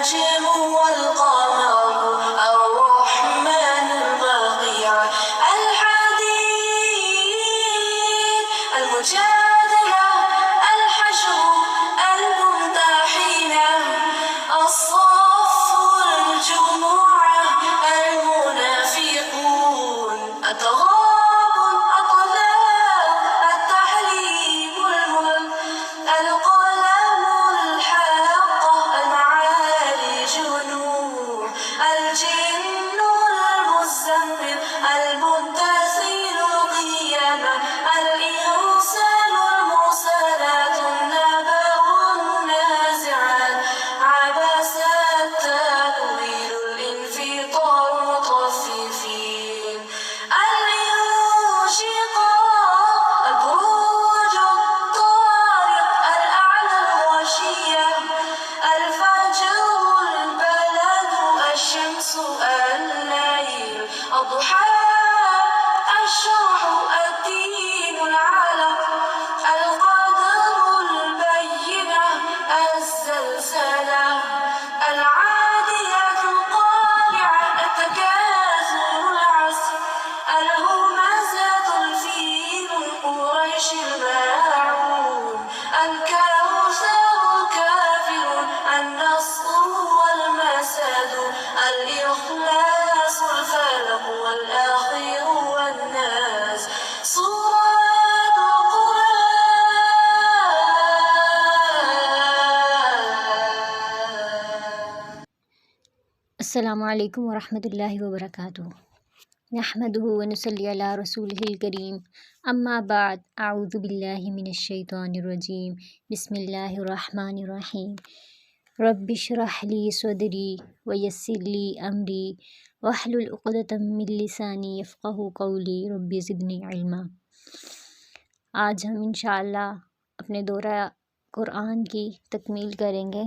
النجم والقمر الرحمن الواقع الحديد المجادلة الحشر الممتحنة الصف الجموع المنافقون التغابن الطلاق التحريم الملك القلم الحلقة المعارج النور الجن المزمل المنتظر القيامة الإنسان المرسلات النبأ النازعات عبس التأويل الانفطار المطففين الانشقاق البروج الطارق الأعلى الغشية الفجر البلد الشمس الليل الضحى الشرح الدين العلق القدر البينة الزلزلة العادية القارعة التكاثر العصر الهمزة الفيل قريش الماعون الكوثر كافر النصر والمسد الإخلاص الفلق والآخر والناس صورة القرآن. السلام علیکم ورحمۃ اللہ وبرکاتہ۔ نحمدہ ونصلی علی رسولہ الکریم، اما بعد، اعوذ باللہ من الشیطان الرجیم، بسم اللہ الرحمن الرحیم۔ رب اشرح لی صدری ویسر لی امری واحلل عقدۃ من لسانی یفقہوا قولی، رب زدنی علما۔ آج ہم انشاءاللہ اپنے دورہ قرآن کی تکمیل کریں گے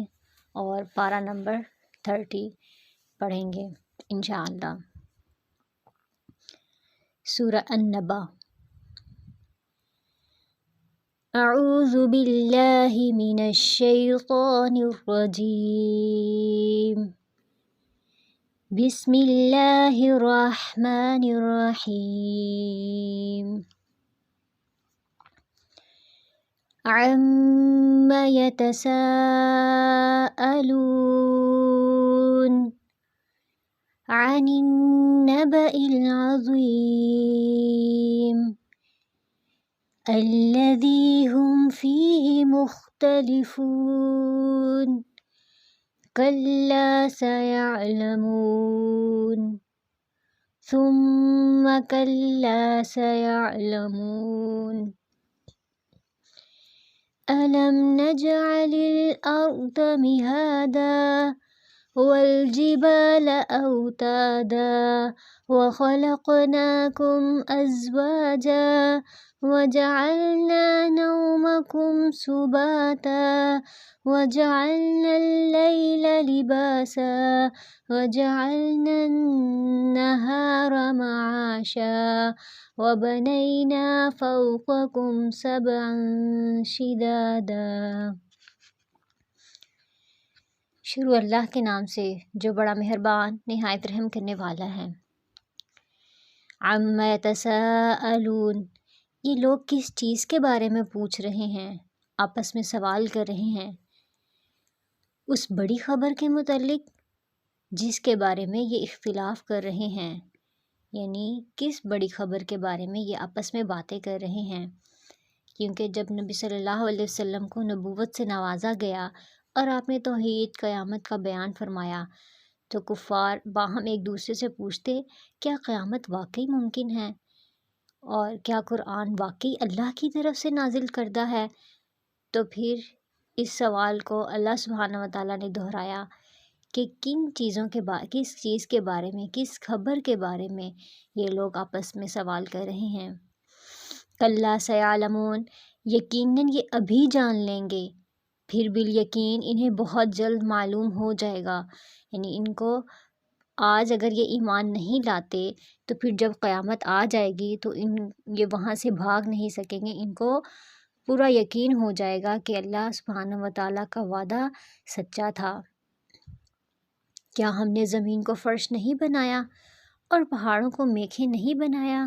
اور پارہ نمبر 30 پڑھیں گے انشاءاللہ۔ سورہ النبا۔ اعوذ باللہ من الشیطان الرجیم، بسم اللہ الرحمن الرحیم۔ عم يتساءلون عن النبأ العظيم الذي هم فيه مختلفون كلا سيعلمون ثم كلا سيعلمون ألم نجعل الأرض مهادا والجبال أوتادا وخلقناكم أزواجا وجعلنا نومكم سباتا وجعلنا الليل لباسا وجعلنا النهار معاشا وبنينا فوقكم سبعا شدادا۔ شروع اللہ کے نام سے جو بڑا مہربان نہایت رحم کرنے والا ہے۔ عم یتساءلون، یہ لوگ کس چیز کے بارے میں پوچھ رہے ہیں، آپس میں سوال کر رہے ہیں؟ اس بڑی خبر کے متعلق جس کے بارے میں یہ اختلاف کر رہے ہیں، یعنی کس بڑی خبر کے بارے میں یہ آپس میں باتیں کر رہے ہیں؟ کیونکہ جب نبی صلی اللہ علیہ وسلم کو نبوت سے نوازا گیا اور آپ نے توحید قیامت کا بیان فرمایا تو کفار باہم ایک دوسرے سے پوچھتے، کیا قیامت واقعی ممکن ہے؟ اور کیا قرآن واقعی اللہ کی طرف سے نازل کردہ ہے؟ تو پھر اس سوال کو اللہ سبحانہ وتعالیٰ نے دہرایا کہ کس چیز کے بارے میں، کس خبر کے بارے میں یہ لوگ آپس میں سوال کر رہے ہیں۔ کلا سیعلمون، یقیناً یہ ابھی جان لیں گے، پھر بالیقین انہیں بہت جلد معلوم ہو جائے گا۔ یعنی ان کو آج اگر یہ ایمان نہیں لاتے تو پھر جب قیامت آ جائے گی تو یہ وہاں سے بھاگ نہیں سکیں گے، ان کو پورا یقین ہو جائے گا کہ اللہ سبحانہ وتعالیٰ کا وعدہ سچا تھا۔ کیا ہم نے زمین کو فرش نہیں بنایا اور پہاڑوں کو میخیں نہیں بنایا؟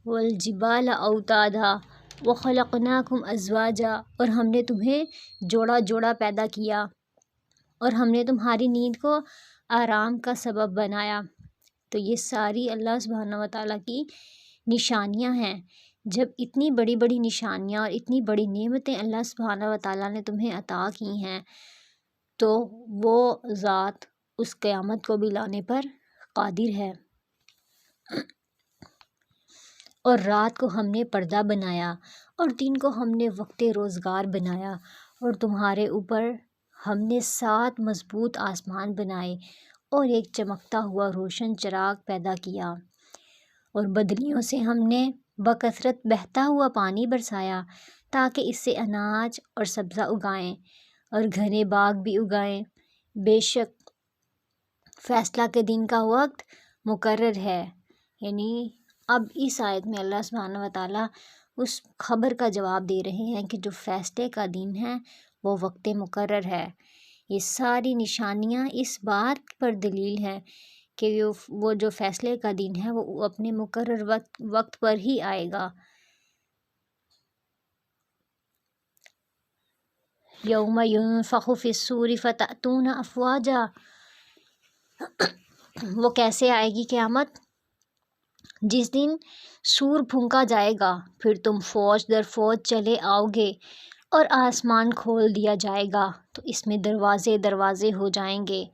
والجبال اوتادا وخلقناکم ازواجا، اور ہم نے تمہیں جوڑا جوڑا پیدا کیا اور ہم نے تمہاری نیند کو آرام کا سبب بنایا۔ تو یہ ساری اللہ سبحانہ و تعالیٰ کی نشانیاں ہیں۔ جب اتنی بڑی بڑی نشانیاں اور اتنی بڑی نعمتیں اللہ سبحانہ و تعالیٰ نے تمہیں عطا کی ہیں تو وہ ذات اس قیامت کو بھی لانے پر قادر ہے۔ اور رات کو ہم نے پردہ بنایا اور دن کو ہم نے وقت روزگار بنایا، اور تمہارے اوپر ہم نے 7 مضبوط آسمان بنائے اور ایک چمکتا ہوا روشن چراغ پیدا کیا، اور بدلیوں سے ہم نے بکثرت بہتا ہوا پانی برسایا تاکہ اس سے اناج اور سبزہ اگائیں اور گھنے باغ بھی اگائیں۔ بے شک فیصلہ کے دن کا وقت مقرر ہے، یعنی اب اس آیت میں اللہ سبحانہ و تعالیٰ اس خبر کا جواب دے رہے ہیں کہ جو فیصلے کا دن ہے وہ وقت مقرر ہے۔ یہ ساری نشانیاں اس بات پر دلیل ہے کہ وہ جو فیصلے کا دن ہے وہ اپنے مقرر وقت پر ہی آئے گا۔ یوم ینفخ فی الصور فتأتون افواجا، وہ کیسے آئے گی قیامت؟ جس دن سور پھونکا جائے گا، پھر تم فوج در فوج چلے آؤ گے اور آسمان کھول دیا جائے گا تو اس میں دروازے دروازے ہو جائیں گے،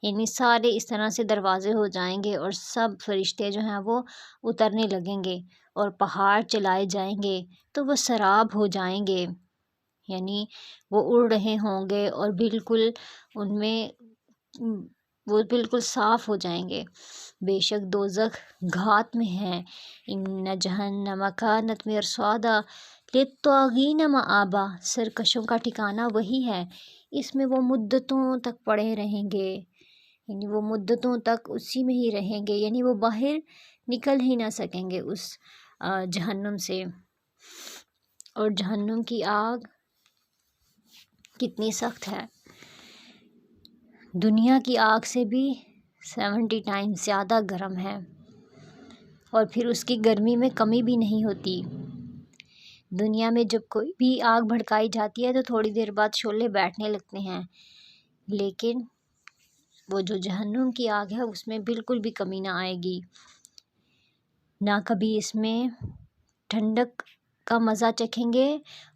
یعنی سارے اس طرح سے دروازے ہو جائیں گے اور سب فرشتے جو ہیں وہ اترنے لگیں گے، اور پہاڑ چلائے جائیں گے تو وہ سراب ہو جائیں گے، یعنی وہ اڑ رہے ہوں گے اور بالکل ان میں وہ بالکل صاف ہو جائیں گے۔ بے شک دوزخ گھات میں ہے، ان جہنم کانت مرصادا للطاغین مآبا، سرکشوں کا ٹھکانہ وہی ہے، اس میں وہ مدتوں تک پڑے رہیں گے، یعنی وہ مدتوں تک اسی میں ہی رہیں گے، یعنی وہ باہر نکل ہی نہ سکیں گے اس جہنم سے۔ اور جہنم کی آگ کتنی سخت ہے، دنیا کی آگ سے بھی 70 ٹائمز زیادہ گرم ہے، اور پھر اس کی گرمی میں کمی بھی نہیں ہوتی۔ دنیا میں جب کوئی بھی آگ بھڑکائی جاتی ہے تو تھوڑی دیر بعد شعلے بیٹھنے لگتے ہیں، لیکن وہ جو جہنم کی آگ ہے اس میں بالکل بھی کمی نہ آئے گی، نہ کبھی اس میں ٹھنڈک کا مزہ چکھیں گے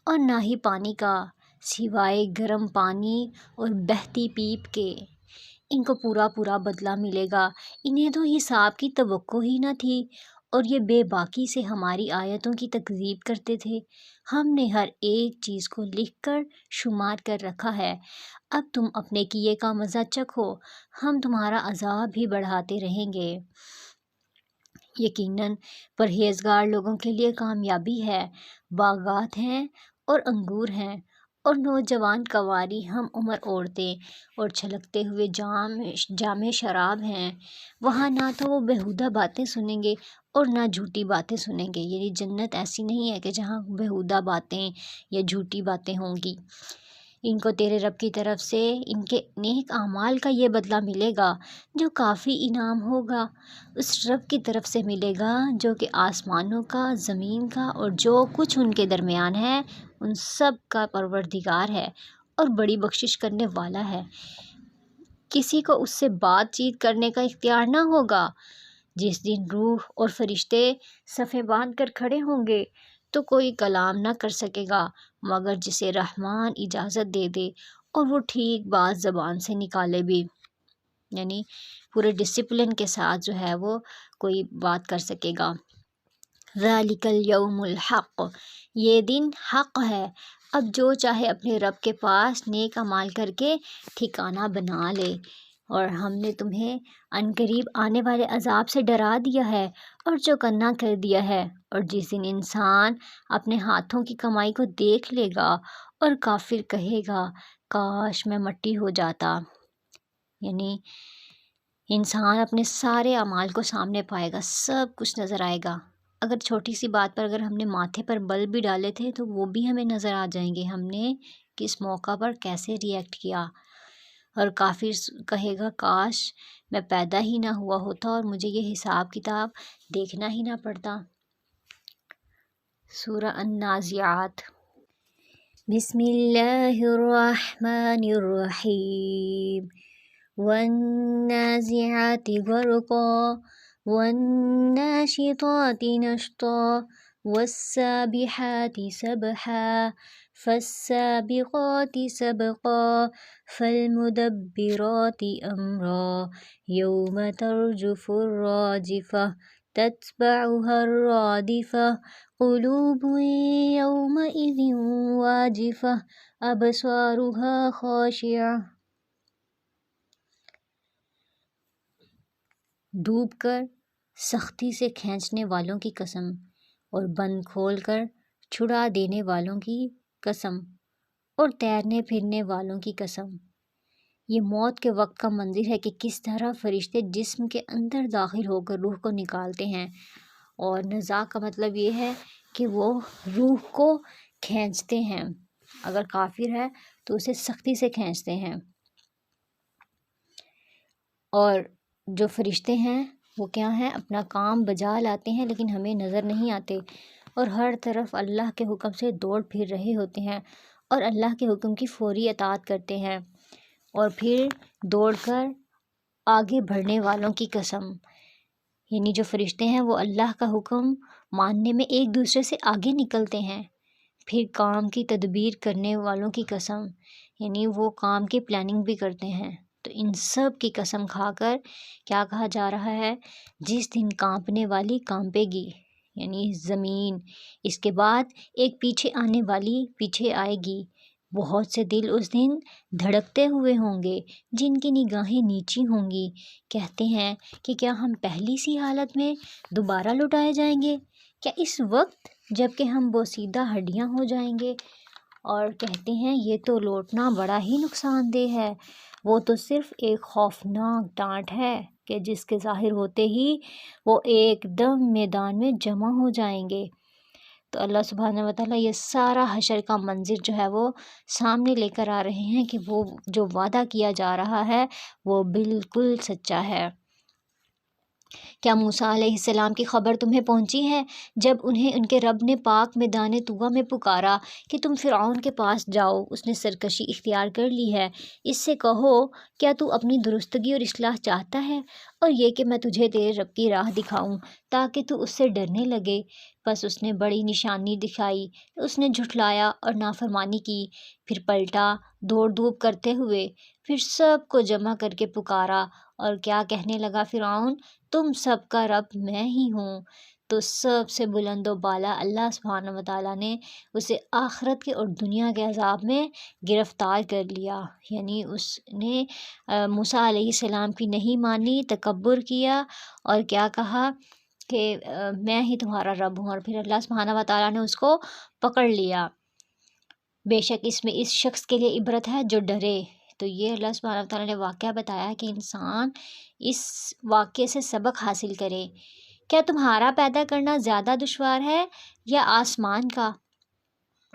اور نہ ہی پانی کا، سوائے گرم پانی اور بہتی پیپ کے۔ ان کو پورا پورا بدلہ ملے گا، انہیں تو حساب کی توقع ہی نہ تھی اور یہ بے باکی سے ہماری آیتوں کی تکذیب کرتے تھے۔ ہم نے ہر ایک چیز کو لکھ کر شمار کر رکھا ہے، اب تم اپنے کیے کا مزہ چکھو، ہم تمہارا عذاب بھی بڑھاتے رہیں گے۔ یقیناً پرہیزگار لوگوں کے لیے کامیابی ہے، باغات ہیں اور انگور ہیں اور نوجوان کنواری ہم عمر عورتیں اور چھلکتے ہوئے جام شراب ہیں، وہاں نہ تو وہ بیہودہ باتیں سنیں گے اور نہ جھوٹی باتیں سنیں گے، یعنی جنت ایسی نہیں ہے کہ جہاں بیہودہ باتیں یا جھوٹی باتیں ہوں گی۔ ان کو تیرے رب کی طرف سے ان کے نیک اعمال کا یہ بدلہ ملے گا جو کافی انعام ہوگا، اس رب کی طرف سے ملے گا جو کہ آسمانوں کا، زمین کا اور جو کچھ ان کے درمیان ہے ان سب کا پروردگار ہے اور بڑی بخشش کرنے والا ہے۔ کسی کو اس سے بات چیت کرنے کا اختیار نہ ہوگا، جس دن روح اور فرشتے صفیں باندھ کر کھڑے ہوں گے تو کوئی کلام نہ کر سکے گا مگر جسے رحمان اجازت دے دے اور وہ ٹھیک بات زبان سے نکالے بھی، یعنی پورے ڈسپلن کے ساتھ جو ہے وہ کوئی بات کر سکے گا۔ ذالک الیوم الحق، یہ دن حق ہے، اب جو چاہے اپنے رب کے پاس نیک اعمال کر کے ٹھکانہ بنا لے، اور ہم نے تمہیں عنقریب آنے والے عذاب سے ڈرا دیا ہے اور چوکنا کر دیا ہے، اور جس دن انسان اپنے ہاتھوں کی کمائی کو دیکھ لے گا اور کافر کہے گا کاش میں مٹی ہو جاتا، یعنی انسان اپنے سارے اعمال کو سامنے پائے گا، سب کچھ نظر آئے گا، اگر چھوٹی سی بات پر اگر ہم نے ماتھے پر بل بھی ڈالے تھے تو وہ بھی ہمیں نظر آ جائیں گے، ہم نے کس موقع پر کیسے ری ایکٹ کیا۔ اور کافر کہے گا کاش میں پیدا ہی نہ ہوا ہوتا اور مجھے یہ حساب کتاب دیکھنا ہی نہ پڑتا۔ سورہ النازعات۔ بسم اللہ الرحمن الرحیم۔ والنازعات غرقا والناشطات نشطا والسابحات سبحا فالسابقات سبقا فالمدبرات امرا یوم ترجف الراجفة تتبعها الرادفة قلوب یومئذ واجفة ابصارها خاشعة۔ ڈوب کر سختی سے کھینچنے والوں کی قسم اور بند کھول کر چھڑا دینے والوں کی قسم اور تیرنے پھرنے والوں کی قسم۔ یہ موت کے وقت کا منظر ہے کہ کس طرح فرشتے جسم کے اندر داخل ہو کر روح کو نکالتے ہیں، اور نزاع کا مطلب یہ ہے کہ وہ روح کو کھینچتے ہیں۔ اگر کافر ہے تو اسے سختی سے کھینچتے ہیں، اور جو فرشتے ہیں وہ کیا ہیں، اپنا کام بجا لاتے ہیں لیکن ہمیں نظر نہیں آتے، اور ہر طرف اللہ کے حکم سے دوڑ پھر رہے ہوتے ہیں اور اللہ کے حکم کی فوری اطاعت کرتے ہیں۔ اور پھر دوڑ کر آگے بڑھنے والوں کی قسم، یعنی جو فرشتے ہیں وہ اللہ کا حکم ماننے میں ایک دوسرے سے آگے نکلتے ہیں۔ پھر کام کی تدبیر کرنے والوں کی قسم، یعنی وہ کام کی پلاننگ بھی کرتے ہیں۔ تو ان سب کی قسم کھا کر کیا کہا جا رہا ہے، جس دن کانپنے والی کانپے گی، یعنی زمین، اس کے بعد ایک پیچھے آنے والی پیچھے آئے گی، بہت سے دل اس دن دھڑکتے ہوئے ہوں گے جن کی نگاہیں نیچی ہوں گی، کہتے ہیں کہ کیا ہم پہلی سی حالت میں دوبارہ لوٹائے جائیں گے، کیا اس وقت جب کہ ہم بوسیدہ ہڈیاں ہو جائیں گے، اور کہتے ہیں یہ تو لوٹنا بڑا ہی نقصان دہ ہے، وہ تو صرف ایک خوفناک ڈانٹ ہے کہ جس کے ظاہر ہوتے ہی وہ ایک دم میدان میں جمع ہو جائیں گے۔ تو اللہ سبحانہ وتعالیٰ یہ سارا حشر کا منظر جو ہے وہ سامنے لے کر آ رہے ہیں کہ وہ جو وعدہ کیا جا رہا ہے وہ بالکل سچا ہے۔ کیا موسیٰ علیہ السلام کی خبر تمہیں پہنچی ہے جب انہیں ان کے رب نے پاک میدان طویٰ میں پکارا کہ تم فرعون کے پاس جاؤ، اس نے سرکشی اختیار کر لی ہے، اس سے کہو کیا تو اپنی درستگی اور اصلاح چاہتا ہے، اور یہ کہ میں تجھے تیرے رب کی راہ دکھاؤں تاکہ تو اس سے ڈرنے لگے۔ بس اس نے بڑی نشانی دکھائی، اس نے جھٹلایا اور نافرمانی کی، پھر پلٹا دوڑ دھوپ کرتے ہوئے، پھر سب کو جمع کر کے پکارا، اور کیا کہنے لگا فرعون، تم سب کا رب میں ہی ہوں۔ تو سب سے بلند و بالا اللہ سبحانہ وتعالیٰ نے اسے آخرت کے اور دنیا کے عذاب میں گرفتار کر لیا، یعنی اس نے موسیٰ علیہ السلام کی نہیں مانی، تکبر کیا اور کیا کہا کہ میں ہی تمہارا رب ہوں، اور پھر اللہ سبحانہ وتعالیٰ نے اس کو پکڑ لیا۔ بے شک اس میں اس شخص کے لیے عبرت ہے جو ڈرے۔ تو یہ اللہ سبحانہ وتعالیٰ نے واقعہ بتایا کہ انسان اس واقعے سے سبق حاصل کرے۔ کیا تمہارا پیدا کرنا زیادہ دشوار ہے یا آسمان کا؟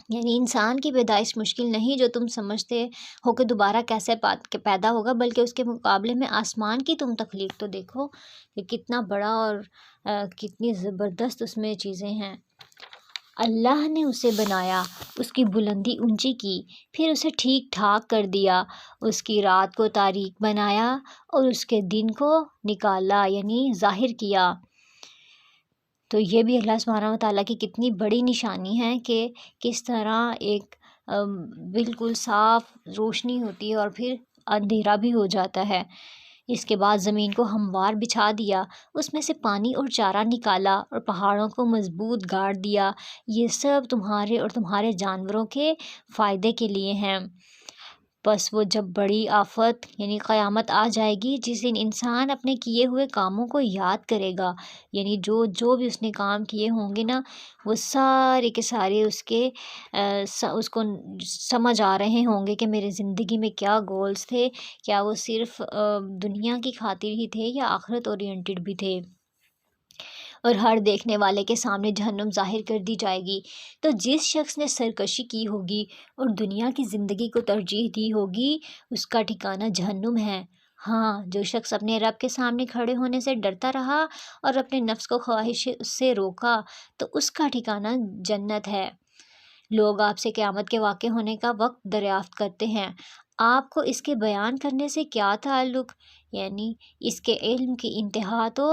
یعنی انسان کی پیدائش مشکل نہیں جو تم سمجھتے ہو کہ دوبارہ کیسے پیدا ہوگا، بلکہ اس کے مقابلے میں آسمان کی تم تخلیق تو دیکھو کہ کتنا بڑا اور کتنی زبردست اس میں چیزیں ہیں۔ اللہ نے اسے بنایا، اس کی بلندی اونچی کی، پھر اسے ٹھیک ٹھاک کر دیا، اس کی رات کو تاریک بنایا اور اس کے دن کو نکالا، یعنی ظاہر کیا۔ تو یہ بھی اللہ سبحانہ وتعالیٰ کی کتنی بڑی نشانی ہے کہ کس طرح ایک بالکل صاف روشنی ہوتی ہے اور پھر اندھیرا بھی ہو جاتا ہے۔ اس کے بعد زمین کو ہموار بچھا دیا، اس میں سے پانی اور چارہ نکالا اور پہاڑوں کو مضبوط گاڑ دیا، یہ سب تمہارے اور تمہارے جانوروں کے فائدے کے لیے ہیں۔ بس وہ جب بڑی آفت یعنی قیامت آ جائے گی، جس دن انسان اپنے کیے ہوئے کاموں کو یاد کرے گا، یعنی جو بھی اس نے کام کیے ہوں گے نا، وہ سارے کے سارے اس کو سمجھ آ رہے ہوں گے کہ میرے زندگی میں کیا گولز تھے، کیا وہ صرف دنیا کی خاطر ہی تھے یا آخرت اورینٹڈ بھی تھے۔ اور ہر دیکھنے والے کے سامنے جہنم ظاہر کر دی جائے گی۔ تو جس شخص نے سرکشی کی ہوگی اور دنیا کی زندگی کو ترجیح دی ہوگی اس کا ٹھکانہ جہنم ہے۔ ہاں، جو شخص اپنے رب کے سامنے کھڑے ہونے سے ڈرتا رہا اور اپنے نفس کو خواہش سے روکا تو اس کا ٹھکانہ جنت ہے۔ لوگ آپ سے قیامت کے واقع ہونے کا وقت دریافت کرتے ہیں، آپ کو اس کے بیان کرنے سے کیا تعلق؟ یعنی اس کے علم کی انتہا تو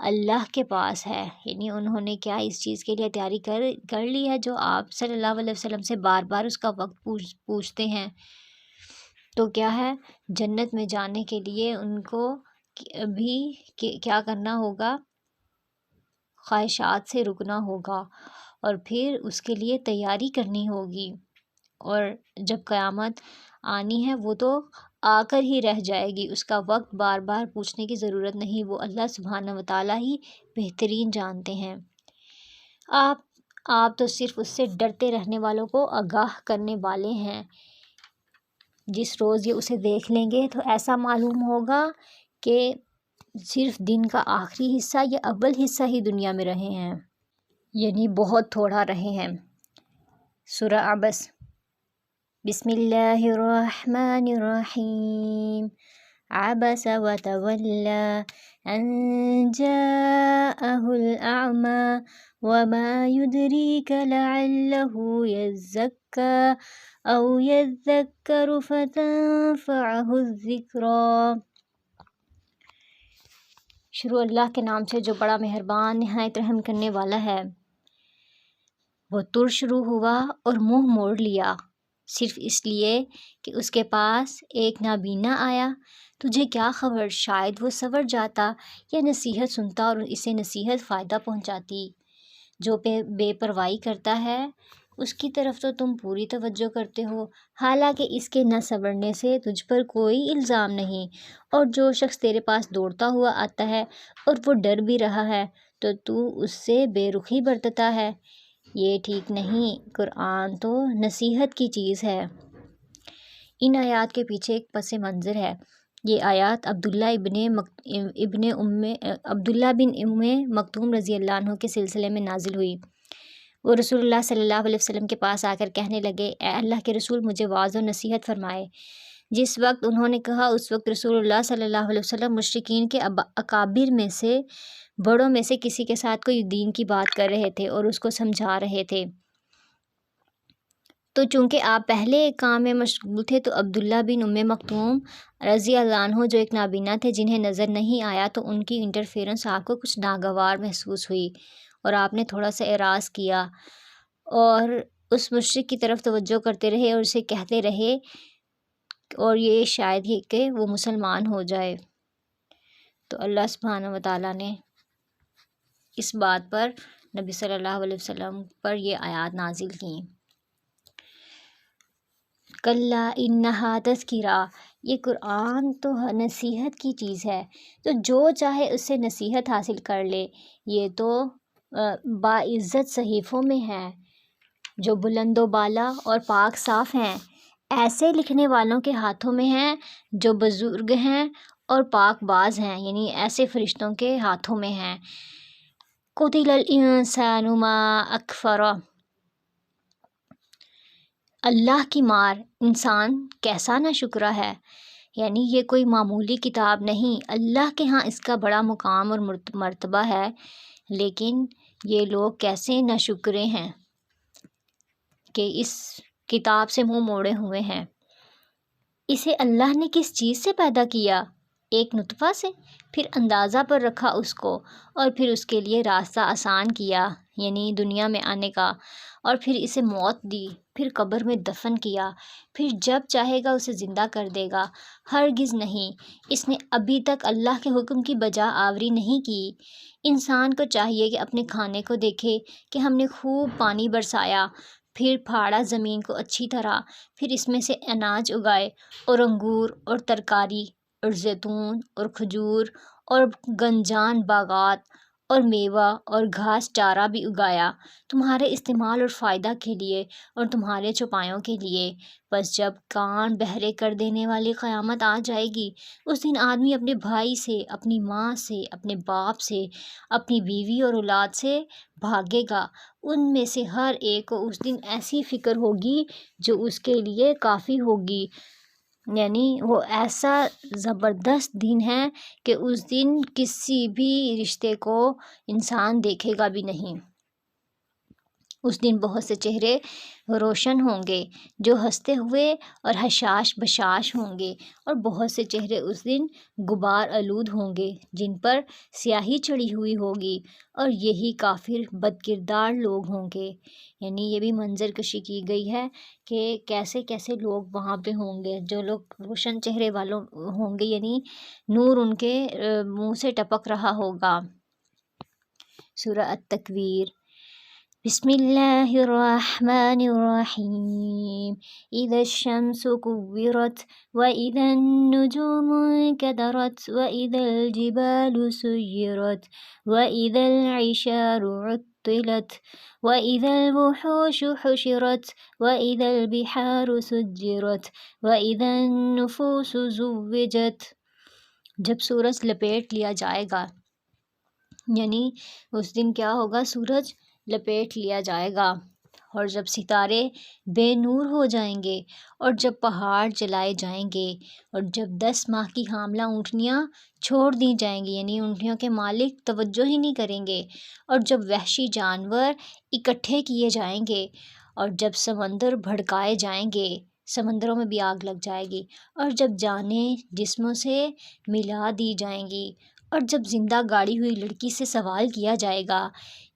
اللہ کے پاس ہے۔ یعنی انہوں نے کیا اس چیز کے لیے تیاری کر لی ہے جو آپ صلی اللہ علیہ وسلم سے بار بار اس کا وقت پوچھتے ہیں؟ تو کیا ہے، جنت میں جانے کے لیے ان کو بھی کیا کرنا ہوگا؟ خواہشات سے رکنا ہوگا اور پھر اس کے لیے تیاری کرنی ہوگی، اور جب قیامت آنی ہے وہ تو آ کر ہی رہ جائے گی، اس کا وقت بار بار پوچھنے کی ضرورت نہیں، وہ اللہ سبحانہ وتعالیٰ ہی بہترین جانتے ہیں۔ آپ تو صرف اس سے ڈرتے رہنے والوں کو آگاہ کرنے والے ہیں۔ جس روز یہ اسے دیکھ لیں گے تو ایسا معلوم ہوگا کہ صرف دن کا آخری حصہ یا اول حصہ ہی دنیا میں رہے ہیں، یعنی بہت تھوڑا رہے ہیں۔ سورہ عبس۔ بسم اللہ الرحمن الرحیم۔ عبس وتولى ان جاءه الأعمى وما يدريك لعله يزكى أو يذكر فتنفعه الذكرى۔ شروع اللہ کے نام سے جو بڑا مہربان نہایت رحم کرنے والا ہے۔ وہ تر شروع ہوا اور منہ موڑ لیا صرف اس لیے کہ اس کے پاس ایک نابینا آیا۔ تجھے کیا خبر، شاید وہ سنور جاتا یا نصیحت سنتا اور اسے نصیحت فائدہ پہنچاتی۔ جو بے پرواہی کرتا ہے اس کی طرف تو تم پوری توجہ کرتے ہو، حالانکہ اس کے نہ سنورنے سے تجھ پر کوئی الزام نہیں، اور جو شخص تیرے پاس دوڑتا ہوا آتا ہے اور وہ ڈر بھی رہا ہے تو اس سے بے رخی برتتا ہے، یہ ٹھیک نہیں۔ قرآن تو نصیحت کی چیز ہے۔ ان آیات کے پیچھے ایک پس منظر ہے۔ یہ آیات عبداللہ بن ام مکتوم رضی اللہ عنہ کے سلسلے میں نازل ہوئی۔ وہ رسول اللہ صلی اللہ علیہ وسلم کے پاس آ کر کہنے لگے، اے اللہ کے رسول، مجھے واعظ و نصیحت فرمائے۔ جس وقت انہوں نے کہا اس وقت رسول اللہ صلی اللہ علیہ وسلم مشرکین کے اکابر میں سے، بڑوں میں سے کسی کے ساتھ کوئی دین کی بات کر رہے تھے اور اس کو سمجھا رہے تھے۔ تو چونکہ آپ پہلے ایک کام میں مشغول تھے تو عبداللہ بن ام مکتوم رضی اللہ عنہ جو ایک نابینا تھے جنہیں نظر نہیں آیا، تو ان کی انٹرفیرنس آپ کو کچھ ناگوار محسوس ہوئی اور آپ نے تھوڑا سا اعراض کیا اور اس مشرک کی طرف توجہ کرتے رہے اور اسے کہتے رہے، اور یہ شاید ہی کہ وہ مسلمان ہو جائے۔ تو اللہ سبحانہ وتعالیٰ نے اس بات پر نبی صلی اللہ علیہ وسلم پر یہ آیات نازل کیں۔ کلا انہا تذکرہ، یہ قرآن تو نصیحت کی چیز ہے، تو جو چاہے اس سے نصیحت حاصل کر لے۔ یہ تو باعزت صحیفوں میں ہے جو بلند و بالا اور پاک صاف ہیں، ایسے لکھنے والوں کے ہاتھوں میں ہیں جو بزرگ ہیں اور پاک باز ہیں، یعنی ایسے فرشتوں کے ہاتھوں میں ہیں۔ قتل الانسان ما اکفرہ، اللہ کی مار، انسان کیسا ناشکرا ہے۔ یعنی یہ کوئی معمولی کتاب نہیں، اللہ کے ہاں اس کا بڑا مقام اور مرتبہ ہے، لیکن یہ لوگ کیسے ناشکرے ہیں کہ اس کتاب سے منہ موڑے ہوئے ہیں۔ اسے اللہ نے کس چیز سے پیدا کیا؟ ایک نطفہ سے، پھر اندازہ پر رکھا اس کو، اور پھر اس کے لیے راستہ آسان کیا، یعنی دنیا میں آنے کا، اور پھر اسے موت دی، پھر قبر میں دفن کیا، پھر جب چاہے گا اسے زندہ کر دے گا۔ ہرگز نہیں، اس نے ابھی تک اللہ کے حکم کی بجا آوری نہیں کی۔ انسان کو چاہیے کہ اپنے کھانے کو دیکھے کہ ہم نے خوب پانی برسایا، پھر پھاڑا زمین کو اچھی طرح، پھر اس میں سے اناج اگائے، اور انگور اور ترکاری اور زیتون اور کھجور اور گنجان باغات اور میوہ اور گھاس چارہ بھی اگایا تمہارے استعمال اور فائدہ کے لیے اور تمہارے چوپایوں کے لیے۔ بس جب کان بہرے کر دینے والی قیامت آ جائے گی، اس دن آدمی اپنے بھائی سے، اپنی ماں سے، اپنے باپ سے، اپنی بیوی اور اولاد سے بھاگے گا۔ ان میں سے ہر ایک کو اس دن ایسی فکر ہوگی جو اس کے لیے کافی ہوگی، یعنی وہ ایسا زبردست دن ہے کہ اس دن کسی بھی رشتے کو انسان دیکھے گا بھی نہیں۔ اس دن بہت سے چہرے روشن ہوں گے جو ہنستے ہوئے اور حشاش بشاش ہوں گے، اور بہت سے چہرے اس دن غبار آلود ہوں گے جن پر سیاہی چڑھی ہوئی ہوگی، اور یہی کافر بد کردار لوگ ہوں گے۔ یعنی یہ بھی منظر کشی کی گئی ہے کہ کیسے کیسے لوگ وہاں پہ ہوں گے، جو لوگ روشن چہرے والوں ہوں گے، یعنی نور ان کے منہ سے ٹپک رہا ہوگا۔ سورہ التکویر۔ بسم اللہ الرحمن الرحیم۔ اذا الشمس كورت واذا النجوم انكدرت واذا الجبال سيرت واذا العشار عطلت واذا الوحوش حشرت واذا البحار سجرت واذا النفوس زوجت۔ جب سورج لپیٹ لیا جائے گا، یعنی اس دن کیا ہوگا، سورج لپیٹ لیا جائے گا، اور جب ستارے بے نور ہو جائیں گے، اور جب پہاڑ جلائے جائیں گے، اور جب 10 ماہ کی حاملہ اونٹنیاں چھوڑ دی جائیں گی، یعنی اونٹنیوں کے مالک توجہ ہی نہیں کریں گے، اور جب وحشی جانور اکٹھے کیے جائیں گے، اور جب سمندر بھڑکائے جائیں گے، سمندروں میں بھی آگ لگ جائے گی، اور جب جانیں جسموں سے ملا دی جائیں گی، اور جب زندہ گاڑی ہوئی لڑکی سے سوال کیا جائے گا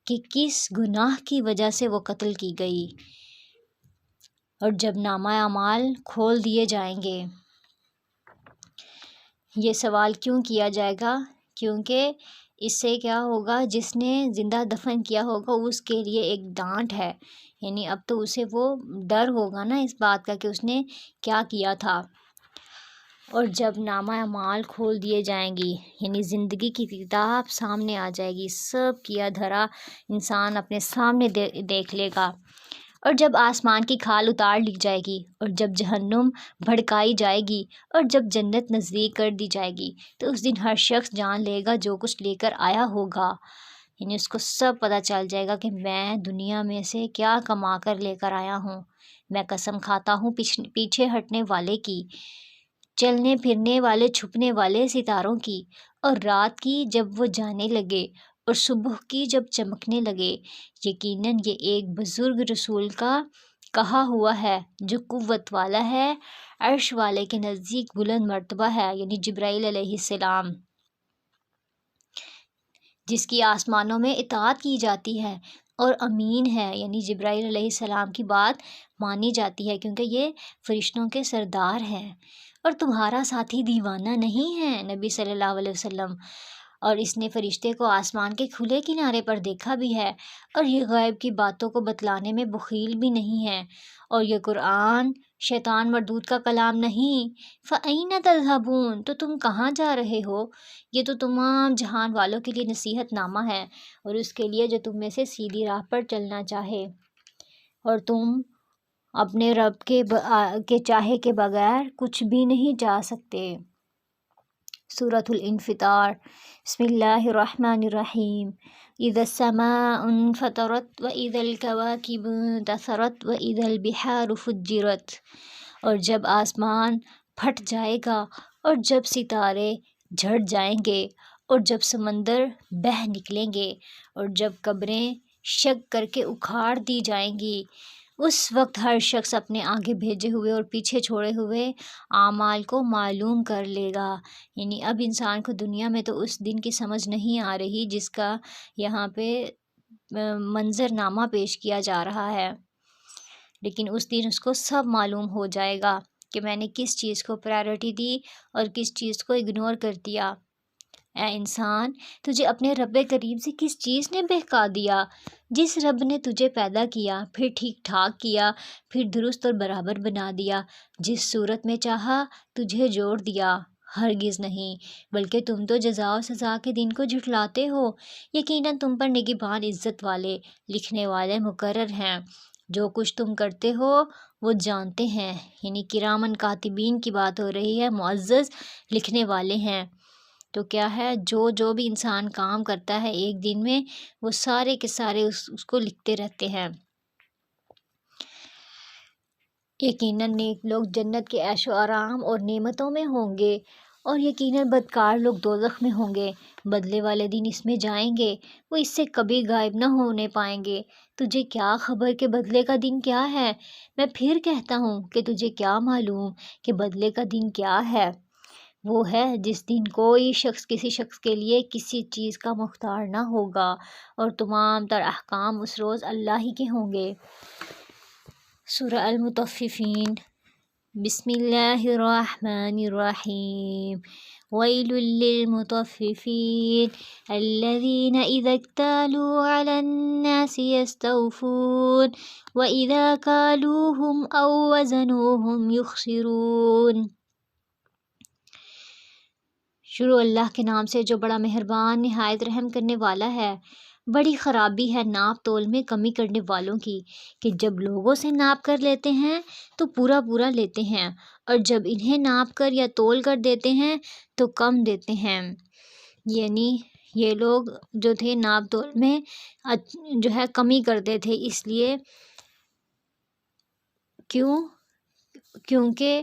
کہ کس گناہ کی وجہ سے وہ قتل کی گئی، اور جب نامہ اعمال کھول دیے جائیں گے۔ یہ سوال کیوں کیا جائے گا؟ کیونکہ اس سے کیا ہوگا، جس نے زندہ دفن کیا ہوگا اس کے لیے ایک ڈانٹ ہے، یعنی اب تو اسے وہ ڈر ہوگا نا اس بات کا کہ اس نے کیا کیا تھا۔ اور جب نامہ اعمال کھول دیے جائیں گی، یعنی زندگی کی کتاب سامنے آ جائے گی، سب کیا دھرا انسان اپنے سامنے دیکھ لے گا، اور جب آسمان کی کھال اتار لی جائے گی، اور جب جہنم بھڑکائی جائے گی، اور جب جنت نزدیک کر دی جائے گی، تو اس دن ہر شخص جان لے گا جو کچھ لے کر آیا ہوگا، یعنی اس کو سب پتہ چل جائے گا کہ میں دنیا میں سے کیا کما کر لے کر آیا ہوں۔ میں قسم کھاتا ہوں پیچھے ہٹنے والے کی، چلنے پھرنے والے چھپنے والے ستاروں کی، اور رات کی جب وہ جانے لگے اور صبح کی جب چمکنے لگے، یقیناً یہ ایک بزرگ رسول کا کہا ہوا ہے جو قوت والا ہے، عرش والے کے نزدیک بلند مرتبہ ہے، یعنی جبرائیل علیہ السلام، جس کی آسمانوں میں اطاعت کی جاتی ہے، اور امین ہے، یعنی جبرائیل علیہ السلام کی بات مانی جاتی ہے کیونکہ یہ فرشتوں کے سردار ہیں، اور تمہارا ساتھی دیوانہ نہیں ہے نبی صلی اللہ علیہ وسلم، اور اس نے فرشتے کو آسمان کے کھلے کنارے پر دیکھا بھی ہے، اور یہ غیب کی باتوں کو بتلانے میں بخیل بھی نہیں ہے، اور یہ قرآن شیطان مردود کا کلام نہیں۔ فَأَيْنَ تَذْهَبُونَ، تو تم کہاں جا رہے ہو؟ یہ تو تمام جہان والوں کے لیے نصیحت نامہ ہے، اور اس کے لیے جو تم میں سے سیدھی راہ پر چلنا چاہے، اور تم اپنے رب کے چاہے کے بغیر کچھ بھی نہیں جا سکتے۔ سورۃ الانفطار۔ بسم اللہ الرحمن الرحیم۔ اذا السماء انفطرت واذا الكواكب انتثرت واذا البحار فجرت، اور جب آسمان پھٹ جائے گا، اور جب ستارے جھڑ جائیں گے، اور جب سمندر بہہ نکلیں گے، اور جب قبریں شق کر کے اکھاڑ دی جائیں گی، اس وقت ہر شخص اپنے آگے بھیجے ہوئے اور پیچھے چھوڑے ہوئے اعمال کو معلوم کر لے گا۔ یعنی اب انسان کو دنیا میں تو اس دن کی سمجھ نہیں آ رہی جس کا یہاں پہ منظر نامہ پیش کیا جا رہا ہے، لیکن اس دن اس کو سب معلوم ہو جائے گا کہ میں نے کس چیز کو پرائیورٹی دی اور کس چیز کو اگنور کر دیا۔ اے انسان، تجھے اپنے رب کریم سے کس چیز نے بہکا دیا؟ جس رب نے تجھے پیدا کیا، پھر ٹھیک ٹھاک کیا، پھر درست اور برابر بنا دیا، جس صورت میں چاہا تجھے جوڑ دیا، ہرگز نہیں، بلکہ تم تو جزا و سزا کے دن کو جھٹلاتے ہو۔ یقیناً تم پر نگہبان عزت والے، لکھنے والے مقرر ہیں۔ جو کچھ تم کرتے ہو وہ جانتے ہیں، یعنی کرامن کاتبین کی بات ہو رہی ہے، معزز لکھنے والے ہیں۔ تو کیا ہے، جو بھی انسان کام کرتا ہے ایک دن میں، وہ سارے کے سارے اس کو لکھتے رہتے ہیں۔ یقیناً نیک لوگ جنت کے عیش و آرام اور نعمتوں میں ہوں گے، اور یقیناً بدکار لوگ دوزخ میں ہوں گے۔ بدلے والے دن اس میں جائیں گے، وہ اس سے کبھی غائب نہ ہونے پائیں گے۔ تجھے کیا خبر کہ بدلے کا دن کیا ہے؟ میں پھر کہتا ہوں کہ تجھے کیا معلوم کہ بدلے کا دن کیا ہے؟ وہ ہے جس دن کوئی شخص کسی شخص کے لیے کسی چیز کا مختار نہ ہوگا، اور تمام تر احکام اس روز اللہ ہی کے ہوں گے۔ سورہ المطففین۔ بسم اللہ الرحمن الرحیم۔ ویل للمطففین الذین اذا اکتالوا علی الناس یستوفون واذا کالوہم او وزنوہم یخسرون۔ شروع اللہ کے نام سے جو بڑا مہربان نہایت رحم کرنے والا ہے۔ بڑی خرابی ہے ناپ تول میں کمی کرنے والوں کی، کہ جب لوگوں سے ناپ کر لیتے ہیں تو پورا پورا لیتے ہیں، اور جب انہیں ناپ کر یا تول کر دیتے ہیں تو کم دیتے ہیں۔ یعنی یہ لوگ جو تھے ناپ تول میں جو ہے کمی کرتے تھے، اس لیے کیونکہ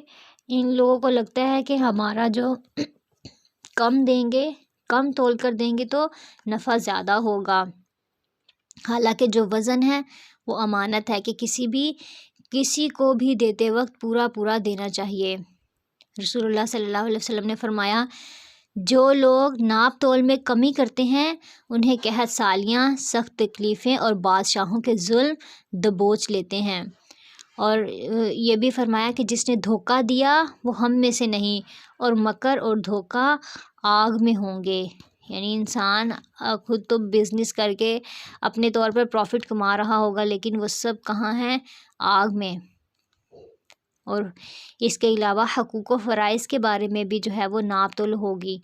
ان لوگوں کو لگتا ہے کہ ہمارا جو کم دیں گے، کم تول کر دیں گے تو نفع زیادہ ہوگا، حالانکہ جو وزن ہے وہ امانت ہے کہ کسی کو بھی دیتے وقت پورا پورا دینا چاہیے۔ رسول اللہ صلی اللہ علیہ وسلم نے فرمایا، جو لوگ ناپ تول میں کمی کرتے ہیں انہیں قحط سالیاں، سخت تکلیفیں اور بادشاہوں کے ظلم دبوچ لیتے ہیں۔ اور یہ بھی فرمایا کہ جس نے دھوکہ دیا وہ ہم میں سے نہیں، اور مکر اور دھوکہ آگ میں ہوں گے۔ یعنی انسان خود تو بزنس کر کے اپنے طور پر پروفٹ کما رہا ہوگا، لیکن وہ سب کہاں ہیں؟ آگ میں۔ اور اس کے علاوہ حقوق و فرائض کے بارے میں بھی جو ہے وہ ناپ تول ہوگی،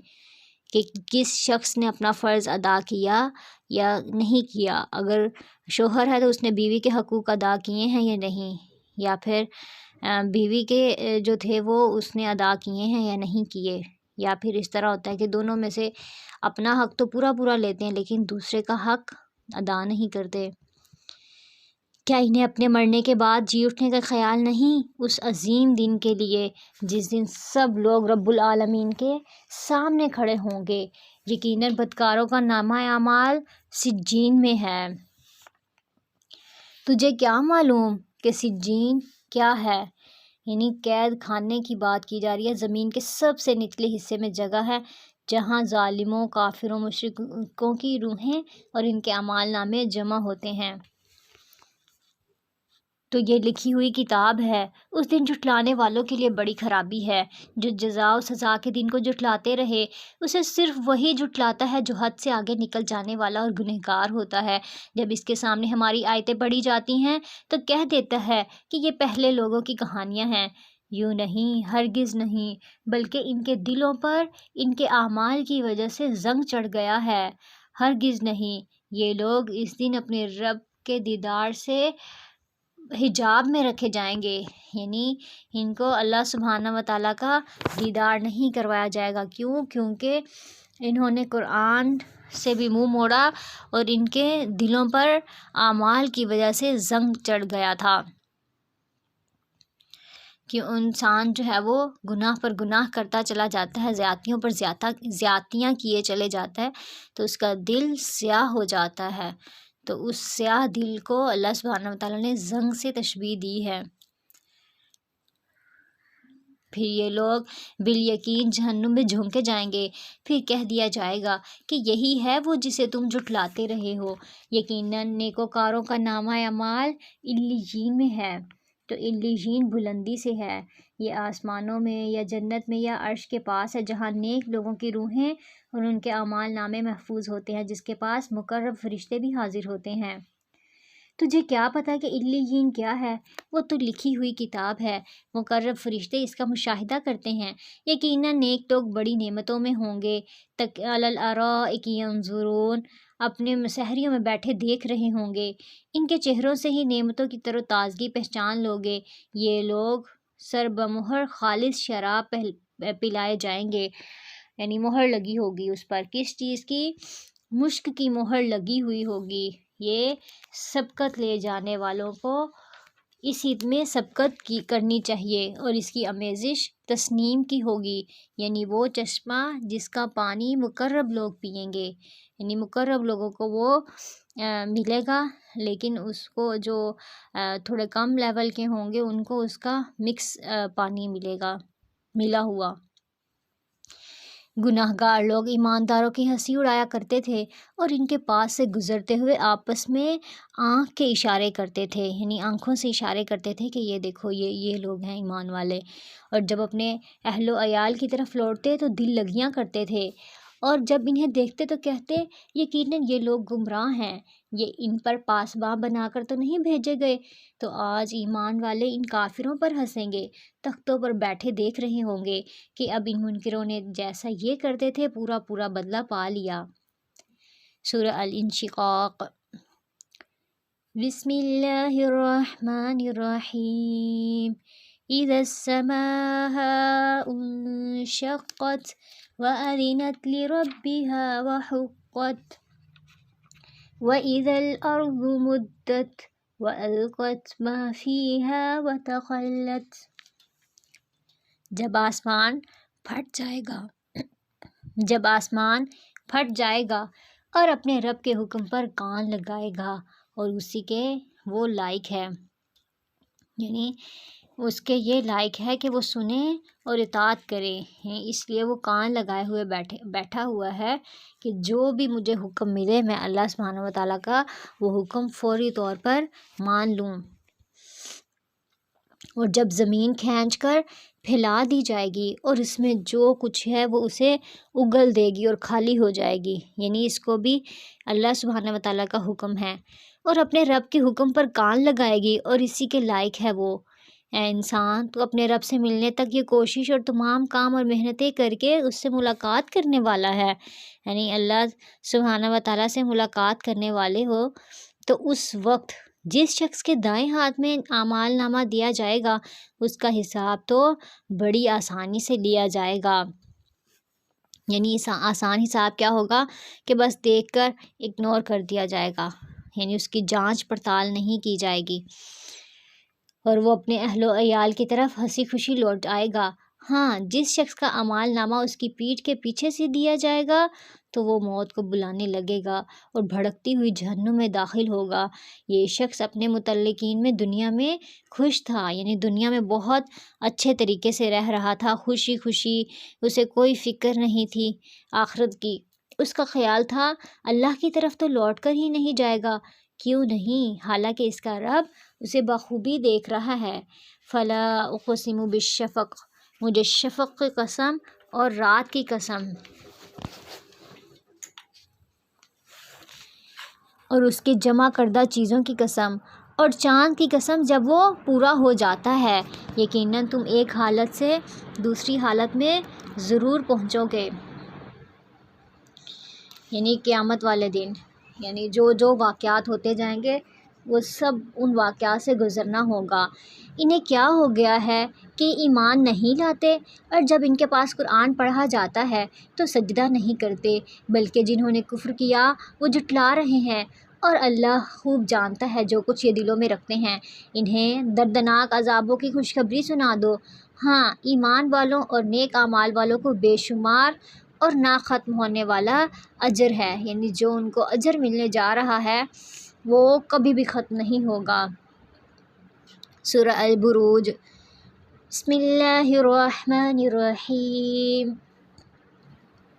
کہ کس شخص نے اپنا فرض ادا کیا یا نہیں کیا۔ اگر شوہر ہے تو اس نے بیوی کے حقوق ادا کیے ہیں یا نہیں، یا پھر بیوی کے جو تھے وہ اس نے ادا کیے ہیں یا نہیں کیے، یا پھر اس طرح ہوتا ہے کہ دونوں میں سے اپنا حق تو پورا پورا لیتے ہیں لیکن دوسرے کا حق ادا نہیں کرتے۔ کیا انہیں اپنے مرنے کے بعد جی اٹھنے کا خیال نہیں، اس عظیم دن کے لیے جس دن سب لوگ رب العالمین کے سامنے کھڑے ہوں گے؟ یقیناً بدکاروں کا نامہ اعمال سجین میں ہے۔ تجھے کیا معلوم کہ سجین کیا ہے؟ یعنی قید خانے کی بات کی جا رہی ہے۔ زمین کے سب سے نچلے حصے میں جگہ ہے جہاں ظالموں، کافروں، مشرکوں کی روحیں اور ان کے اعمال نامے جمع ہوتے ہیں۔ تو یہ لکھی ہوئی کتاب ہے۔ اس دن جھٹلانے والوں کے لیے بڑی خرابی ہے۔ جو جزا و سزا کے دن کو جھٹلاتے رہے، اسے صرف وہی جھٹلاتا ہے جو حد سے آگے نکل جانے والا اور گنہگار ہوتا ہے۔ جب اس کے سامنے ہماری آیتیں پڑھی جاتی ہیں تو کہہ دیتا ہے کہ یہ پہلے لوگوں کی کہانیاں ہیں۔ یوں نہیں، ہرگز نہیں، بلکہ ان کے دلوں پر ان کے اعمال کی وجہ سے زنگ چڑھ گیا ہے۔ ہرگز نہیں، یہ لوگ اس دن اپنے رب کے دیدار سے حجاب میں رکھے جائیں گے، یعنی ان کو اللہ سبحانہ وتعالیٰ کا دیدار نہیں کروایا جائے گا۔ کیونکہ انہوں نے قرآن سے بھی منہ موڑا اور ان کے دلوں پر اعمال کی وجہ سے زنگ چڑھ گیا تھا، کہ انسان جو ہے وہ گناہ پر گناہ کرتا چلا جاتا ہے، زیادتیوں پر زیادتیاں کیے چلے جاتا ہے، تو اس کا دل سیاہ ہو جاتا ہے۔ تو اس سیاہ دل کو اللہ سبحانہ وتعالیٰ نے زنگ سے تشبیہ دی ہے۔ پھر یہ لوگ بالیقین جہنم میں جھونکے جائیں گے، پھر کہہ دیا جائے گا کہ یہی ہے وہ جسے تم جھٹلاتے رہے ہو۔ یقیناً نیکوکاروں کا نامہ اعمال علیین میں ہے۔ تو علیین بلندی سے ہے، یہ آسمانوں میں یا جنت میں یا عرش کے پاس ہے، جہاں نیک لوگوں کی روحیں اور ان کے اعمال نامے محفوظ ہوتے ہیں، جس کے پاس مقرب فرشتے بھی حاضر ہوتے ہیں۔ تجھے کیا پتہ کہ علیین کیا ہے؟ وہ تو لکھی ہوئی کتاب ہے، مقرب فرشتے اس کا مشاہدہ کرتے ہیں۔ یقیناً نیک لوگ بڑی نعمتوں میں ہوں گے، علی الارائک ینظرون، اپنے مسہریوں میں بیٹھے دیکھ رہے ہوں گے، ان کے چہروں سے ہی نعمتوں کی تر و تازگی پہچان لوگے۔ یہ لوگ سر بمہر خالص شراب پلائے جائیں گے، یعنی مہر لگی ہوگی اس پر، کس چیز کی؟ مشک کی مہر لگی ہوئی ہوگی۔ یہ سبقت لے جانے والوں کو اس عید میں سبقت کرنی چاہیے، اور اس کی آمیزش تسنیم کی ہوگی، یعنی وہ چشمہ جس کا پانی مقرب لوگ پئیں گے، یعنی مقرب لوگوں کو وہ ملے گا، لیکن اس کو جو تھوڑے کم لیول کے ہوں گے ان کو اس کا مکس پانی ملے گا، ملا ہوا۔ گناہ گار لوگ ایمانداروں کی ہنسی اڑایا کرتے تھے اور ان کے پاس سے گزرتے ہوئے آپس میں آنکھ کے اشارے کرتے تھے، یعنی آنکھوں سے اشارے کرتے تھے کہ یہ دیکھو یہ لوگ ہیں ایمان والے، اور جب اپنے اہل و عیال کی طرف لوٹتے تو دل لگیاں کرتے تھے، اور جب انہیں دیکھتے تو کہتے یقیناً یہ لوگ گمراہ ہیں، یہ ان پر پاسباں بنا کر تو نہیں بھیجے گئے۔ تو آج ایمان والے ان کافروں پر ہنسیں گے، تختوں پر بیٹھے دیکھ رہے ہوں گے کہ اب ان منکروں نے جیسا یہ کرتے تھے پورا پورا بدلہ پا لیا۔ سورہ الانشقاق۔ بسم اللہ الرحمن الرحیم۔ اذا السماء انشقت وأذنت لربها وحقت وإذا الأرض مدت وألقت ما فيها وتخلت۔ جب آسمان پھٹ جائے گا اور اپنے رب کے حکم پر کان لگائے گا، اور اسی کے وہ لائق ہے، یعنی اس کے یہ لائق ہے کہ وہ سنے اور اطاعت کرے، اس لیے وہ کان لگائے ہوئے بیٹھا ہوا ہے کہ جو بھی مجھے حکم ملے میں اللہ سبحانہ و تعالیٰ کا وہ حکم فوری طور پر مان لوں۔ اور جب زمین کھینچ کر پھیلا دی جائے گی اور اس میں جو کچھ ہے وہ اسے اگل دے گی اور خالی ہو جائے گی، یعنی اس کو بھی اللہ سبحانہ و تعالیٰ کا حکم ہے، اور اپنے رب کے حکم پر کان لگائے گی، اور اسی کے لائق ہے وہ۔ اے انسان، تو اپنے رب سے ملنے تک یہ کوشش اور تمام کام اور محنتیں کر کے اس سے ملاقات کرنے والا ہے، یعنی اللہ سبحانہ و تعالیٰ سے ملاقات کرنے والے ہو، تو اس وقت جس شخص کے دائیں ہاتھ میں اعمال نامہ دیا جائے گا اس کا حساب تو بڑی آسانی سے لیا جائے گا، یعنی آسان حساب کیا ہوگا کہ بس دیکھ کر اگنور کر دیا جائے گا، یعنی اس کی جانچ پڑتال نہیں کی جائے گی، اور وہ اپنے اہل و عیال کی طرف ہنسی خوشی لوٹ آئے گا۔ ہاں، جس شخص کا اعمال نامہ اس کی پیٹھ کے پیچھے سے دیا جائے گا تو وہ موت کو بلانے لگے گا اور بھڑکتی ہوئی جہنم میں داخل ہوگا۔ یہ شخص اپنے متعلقین میں دنیا میں خوش تھا، یعنی دنیا میں بہت اچھے طریقے سے رہ رہا تھا، خوشی خوشی، اسے کوئی فکر نہیں تھی آخرت کی، اس کا خیال تھا اللہ کی طرف تو لوٹ کر ہی نہیں جائے گا، کیوں نہیں، حالانکہ اس کا رب اسے بخوبی دیکھ رہا ہے۔ فلا اقسم بالشفق، مجھے شفق کی قسم اور رات کی قسم اور اس کے جمع کردہ چیزوں کی قسم اور چاند کی قسم جب وہ پورا ہو جاتا ہے، یقیناً تم ایک حالت سے دوسری حالت میں ضرور پہنچو گے، یعنی قیامت والے دن، یعنی جو واقعات ہوتے جائیں گے وہ سب ان واقعات سے گزرنا ہوگا۔ انہیں کیا ہو گیا ہے کہ ایمان نہیں لاتے، اور جب ان کے پاس قرآن پڑھا جاتا ہے تو سجدہ نہیں کرتے، بلکہ جنہوں نے کفر کیا وہ جھٹلا رہے ہیں، اور اللہ خوب جانتا ہے جو کچھ یہ دلوں میں رکھتے ہیں۔ انہیں دردناک عذابوں کی خوشخبری سنا دو۔ ہاں، ایمان والوں اور نیک اعمال والوں کو بے شمار اور نہ ختم ہونے والا اجر ہے، یعنی جو ان کو اجر ملنے جا رہا ہے وہ کبھی بھی ختم نہیں ہوگا۔ سورہ البروج۔ بسم اللہ الرحمن الرحیم۔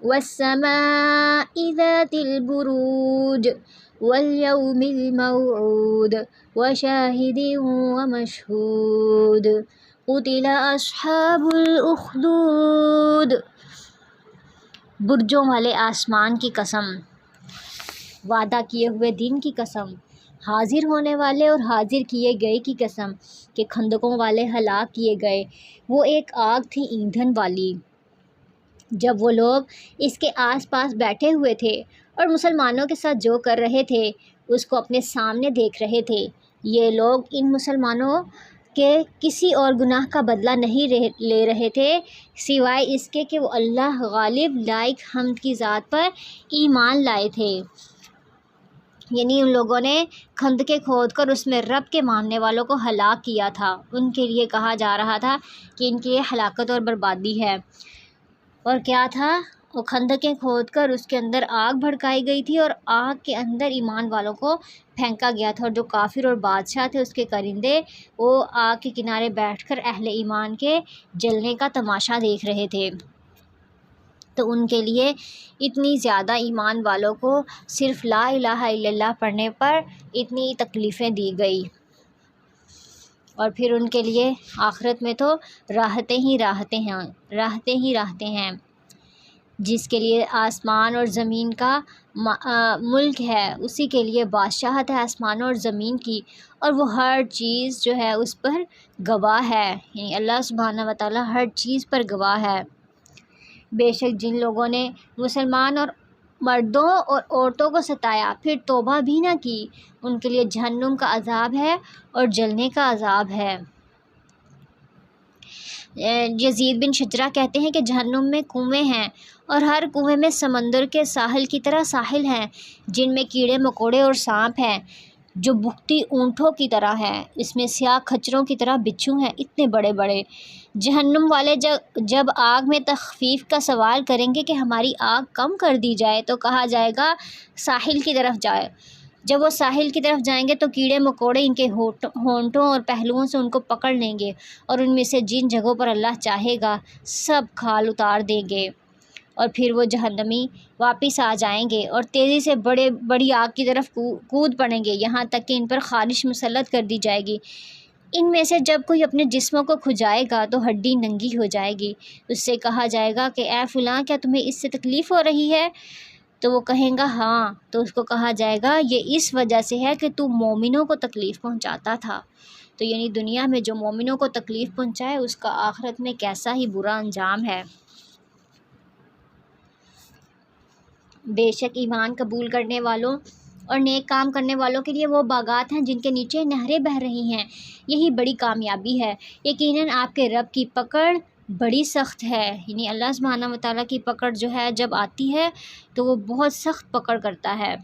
والسماء ذات البروج والیوم الموعود وشاہد ومشہود قتل اصحاب الاخدود۔ برجوں والے آسمان کی قسم، وعدہ کیے ہوئے دن کی قسم، حاضر ہونے والے اور حاضر کیے گئے کی قسم کہ خندقوں والے ہلاک کیے گئے۔ وہ ایک آگ تھی ایندھن والی۔ جب وہ لوگ اس کے آس پاس بیٹھے ہوئے تھے اور مسلمانوں کے ساتھ جو کر رہے تھے اس کو اپنے سامنے دیکھ رہے تھے، یہ لوگ ان مسلمانوں کے کسی اور گناہ کا بدلہ نہیں لے رہے تھے سوائے اس کے کہ وہ اللہ غالب لائق حمد کی ذات پر ایمان لائے تھے۔ یعنی ان لوگوں نے خندقیں کھود کر اس میں رب کے ماننے والوں کو ہلاک کیا تھا۔ ان کے لیے کہا جا رہا تھا کہ ان کی یہ ہلاکت اور بربادی ہے۔ اور کیا تھا؟ وہ خندقیں کھود کر اس کے اندر آگ بھڑکائی گئی تھی اور آگ کے اندر ایمان والوں کو پھینکا گیا تھا، اور جو کافر اور بادشاہ تھے اس کے کرندے وہ آگ کے کنارے بیٹھ کر اہل ایمان کے جلنے کا تماشا دیکھ رہے تھے۔ تو ان کے لیے اتنی زیادہ ایمان والوں کو صرف لا الہ الا اللہ پڑھنے پر اتنی تکلیفیں دی گئی، اور پھر ان کے لیے آخرت میں تو راحتیں ہی راحتیں ہیں۔ جس کے لیے آسمان اور زمین کا ملک ہے، اسی کے لیے بادشاہت ہے آسمان اور زمین کی، اور وہ ہر چیز جو ہے اس پر گواہ ہے، یعنی اللہ سبحانہ و تعالیٰ ہر چیز پر گواہ ہے۔ بے شک جن لوگوں نے مسلمان اور مردوں اور عورتوں کو ستایا پھر توبہ بھی نہ کی، ان کے لیے جہنم کا عذاب ہے اور جلنے کا عذاب ہے۔ یزید بن شجرہ کہتے ہیں کہ جہنم میں کنویں ہیں، اور ہر کنویں میں سمندر کے ساحل کی طرح ساحل ہیں جن میں کیڑے مکوڑے اور سانپ ہیں جو بھوکتی اونٹوں کی طرح ہیں، اس میں سیاہ کھچروں کی طرح بچھو ہیں اتنے بڑے بڑے۔ جہنم والے جب آگ میں تخفیف کا سوال کریں گے کہ ہماری آگ کم کر دی جائے، تو کہا جائے گا ساحل کی طرف جائے۔ جب وہ ساحل کی طرف جائیں گے تو کیڑے مکوڑے ان کے ہونٹوں اور پہلوؤں سے ان کو پکڑ لیں گے، اور ان میں سے جن جگہوں پر اللہ چاہے گا سب کھال اتار دیں گے، اور پھر وہ جہنمی واپس آ جائیں گے اور تیزی سے بڑی آگ کی طرف کود پڑیں گے، یہاں تک کہ ان پر خارش مسلط کر دی جائے گی۔ ان میں سے جب کوئی اپنے جسموں کو کھجائے گا تو ہڈی ننگی ہو جائے گی۔ اس سے کہا جائے گا کہ اے فلاں، کیا تمہیں اس سے تکلیف ہو رہی ہے؟ تو وہ کہیں گا ہاں، تو اس کو کہا جائے گا یہ اس وجہ سے ہے کہ تو مومنوں کو تکلیف پہنچاتا تھا۔ تو یعنی دنیا میں جو مومنوں کو تکلیف پہنچائے اس کا آخرت میں کیسا ہی برا انجام ہے۔ بے شک ایمان قبول کرنے والوں اور نیک کام کرنے والوں کے لیے وہ باغات ہیں جن کے نیچے نہریں بہہ رہی ہیں، یہی بڑی کامیابی ہے۔ یقیناً آپ کے رب کی پکڑ بڑی سخت ہے، یعنی اللہ سبحانہ و تعالیٰ کی پکڑ جو ہے جب آتی ہے تو وہ بہت سخت پکڑ کرتا ہے۔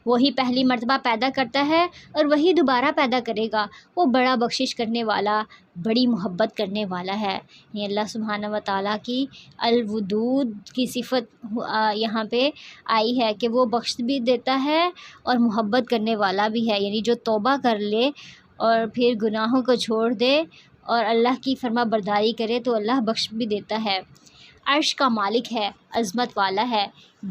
وہی پہلی مرتبہ پیدا کرتا ہے اور وہی دوبارہ پیدا کرے گا۔ وہ بڑا بخشش کرنے والا، بڑی محبت کرنے والا ہے۔ یہ اللہ سبحانہ و تعالیٰ کی الودود کی صفت یہاں پہ آئی ہے کہ وہ بخش بھی دیتا ہے اور محبت کرنے والا بھی ہے، یعنی جو توبہ کر لے اور پھر گناہوں کو چھوڑ دے اور اللہ کی فرما برداری کرے تو اللہ بخش بھی دیتا ہے۔ عرش کا مالک ہے، عظمت والا ہے،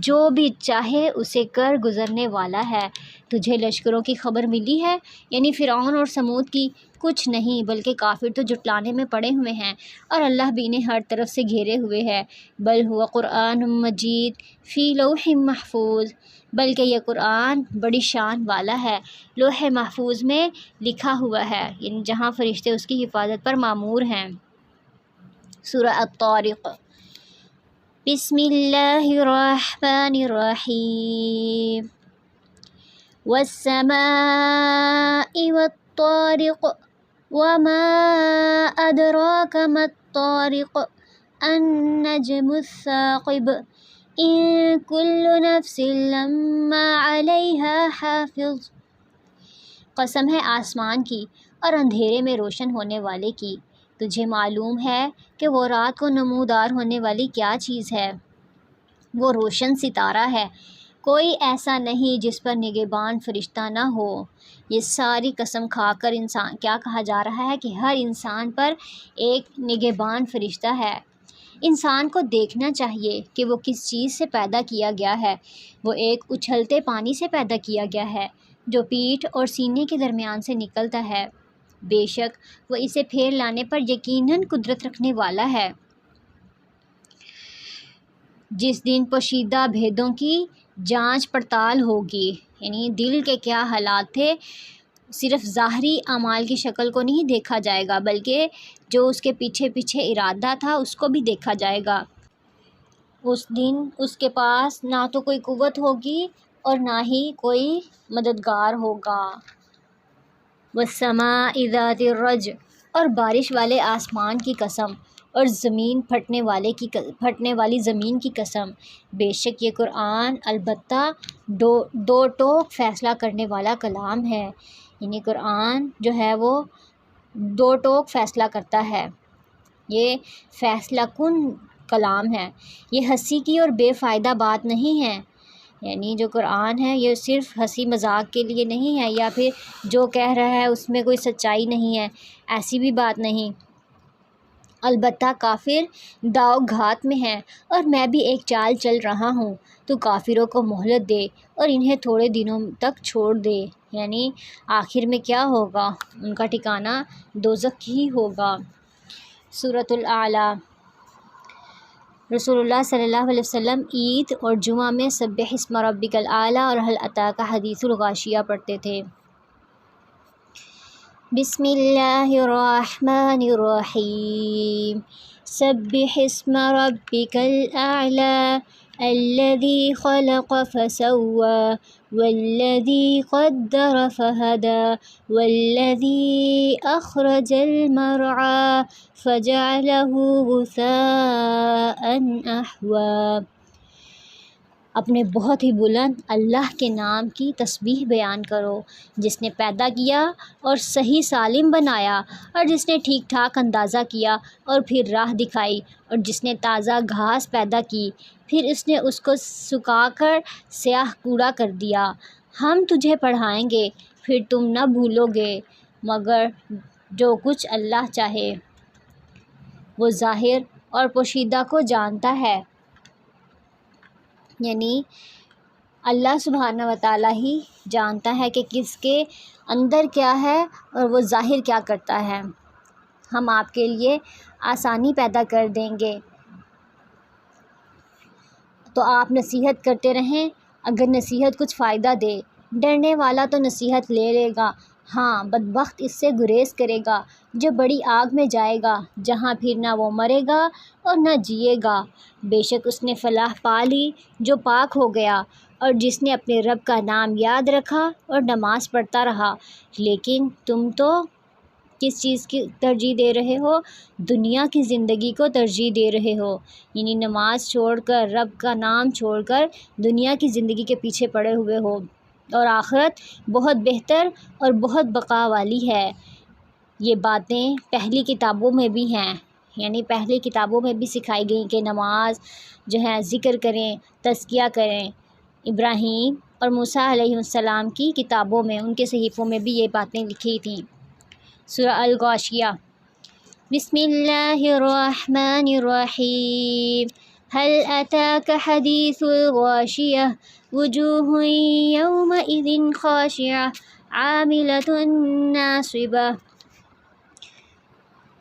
جو بھی چاہے اسے کر گزرنے والا ہے۔ تجھے لشکروں کی خبر ملی ہے، یعنی فرعون اور سمود کی؟ کچھ نہیں، بلکہ کافر تو جھٹلانے میں پڑے ہوئے ہیں اور اللہ بھی انہیں ہر طرف سے گھیرے ہوئے ہے۔ بل هو قرآن مجید فی لوح محفوظ، بلکہ یہ قرآن بڑی شان والا ہے، لوح محفوظ میں لکھا ہوا ہے، یعنی جہاں فرشتے اس کی حفاظت پر مامور ہیں۔ سورہ الطارق۔ بسم اللہ الرحمن الرحیم۔ والسماء والطارق وما أدراك ما الطارق النجم الثاقب إن كل نفس لما عليها حافظ۔ قسم ہے آسمان کی اور اندھیرے میں روشن ہونے والے کی، تجھے معلوم ہے کہ وہ رات کو نمودار ہونے والی کیا چیز ہے؟ وہ روشن ستارہ ہے، کوئی ایسا نہیں جس پر نگہبان فرشتہ نہ ہو۔ یہ ساری قسم کھا کر انسان کیا کہا جا رہا ہے کہ ہر انسان پر ایک نگہبان فرشتہ ہے۔ انسان کو دیکھنا چاہیے کہ وہ کس چیز سے پیدا کیا گیا ہے۔ وہ ایک اچھلتے پانی سے پیدا کیا گیا ہے جو پیٹھ اور سینے کے درمیان سے نکلتا ہے۔ بے شک وہ اسے پھیر لانے پر یقیناً قدرت رکھنے والا ہے۔ جس دن پوشیدہ بھیدوں کی جانچ پڑتال ہوگی، یعنی دل کے کیا حالات تھے، صرف ظاہری اعمال کی شکل کو نہیں دیکھا جائے گا بلکہ جو اس کے پیچھے پیچھے ارادہ تھا اس کو بھی دیکھا جائے گا۔ اس دن اس کے پاس نہ تو کوئی قوت ہوگی اور نہ ہی کوئی مددگار ہوگا۔ والسماء ذات الرج، اور بارش والے آسمان کی قسم اور زمین پھٹنے والی زمین کی قسم، بے شک یہ قرآن البتہ دو ٹوک فیصلہ کرنے والا کلام ہے۔ یعنی قرآن جو ہے وہ دو ٹوک فیصلہ کرتا ہے، یہ فیصلہ کن کلام ہے، یہ ہنسی کی اور بے فائدہ بات نہیں ہے۔ یعنی جو قرآن ہے یہ صرف ہنسی مذاق کے لیے نہیں ہے، یا پھر جو کہہ رہا ہے اس میں کوئی سچائی نہیں ہے، ایسی بھی بات نہیں۔ البتہ کافر داؤ گھات میں ہیں، اور میں بھی ایک چال چل رہا ہوں، تو کافروں کو مہلت دے اور انہیں تھوڑے دنوں تک چھوڑ دے۔ یعنی آخر میں کیا ہوگا، ان کا ٹھکانہ دوزخ ہی ہوگا۔ سورۃ الاعلیٰ۔ رسول اللہ صلی اللہ علیہ وسلم عید اور جمعہ میں سبح اسم ربک الاعلیٰ اور هل اتاک حدیث الغاشیہ پڑھتے تھے۔ بسم اللہ الرحمن الرحیم، سبح اسم ربک الاعلیٰ الذی خلق فسوى والذی قدر فہدى والذی اخرج المرعى فجعله غثاء احوى۔ اپنے بہت ہی بلند اللہ کے نام کی تسبیح بیان کرو، جس نے پیدا کیا اور صحیح سالم بنایا، اور جس نے ٹھیک ٹھاک اندازہ کیا اور پھر راہ دکھائی، اور جس نے تازہ گھاس پیدا کی پھر اس نے اس کو سکھا کر سیاہ کوڑا کر دیا۔ ہم تجھے پڑھائیں گے پھر تم نہ بھولو گے مگر جو کچھ اللہ چاہے۔ وہ ظاہر اور پوشیدہ کو جانتا ہے، یعنی اللہ سبحانہ وتعالیٰ ہی جانتا ہے کہ کس کے اندر کیا ہے اور وہ ظاہر کیا کرتا ہے۔ ہم آپ کے لیے آسانی پیدا کر دیں گے تو آپ نصیحت کرتے رہیں، اگر نصیحت کچھ فائدہ دے۔ ڈرنے والا تو نصیحت لے لے گا، ہاں بدبخت اس سے گریز کرے گا جو بڑی آگ میں جائے گا، جہاں پھر نہ وہ مرے گا اور نہ جیے گا۔ بے شک اس نے فلاح پا لی جو پاک ہو گیا اور جس نے اپنے رب کا نام یاد رکھا اور نماز پڑھتا رہا۔ لیکن تم تو کس چیز کی ترجیح دے رہے ہو؟ دنیا کی زندگی کو ترجیح دے رہے ہو، یعنی نماز چھوڑ کر، رب کا نام چھوڑ کر دنیا کی زندگی کے پیچھے پڑے ہوئے ہو، اور آخرت بہت بہتر اور بہت بقا والی ہے۔ یہ باتیں پہلی کتابوں میں بھی ہیں، یعنی پہلی کتابوں میں بھی سکھائی گئیں کہ نماز جو ہے ذکر کریں، تزکیہ کریں۔ ابراہیم اور موسیٰ علیہ السلام کی کتابوں میں، ان کے صحیفوں میں بھی یہ باتیں لکھی تھیں۔ سورہ الغاشیہ۔ بسم اللہ الرحمن الرحیم، هل أتاك حدیث الغاشیہ وجوہ یومئذ خاشعہ عاملۃ ناصبہ۔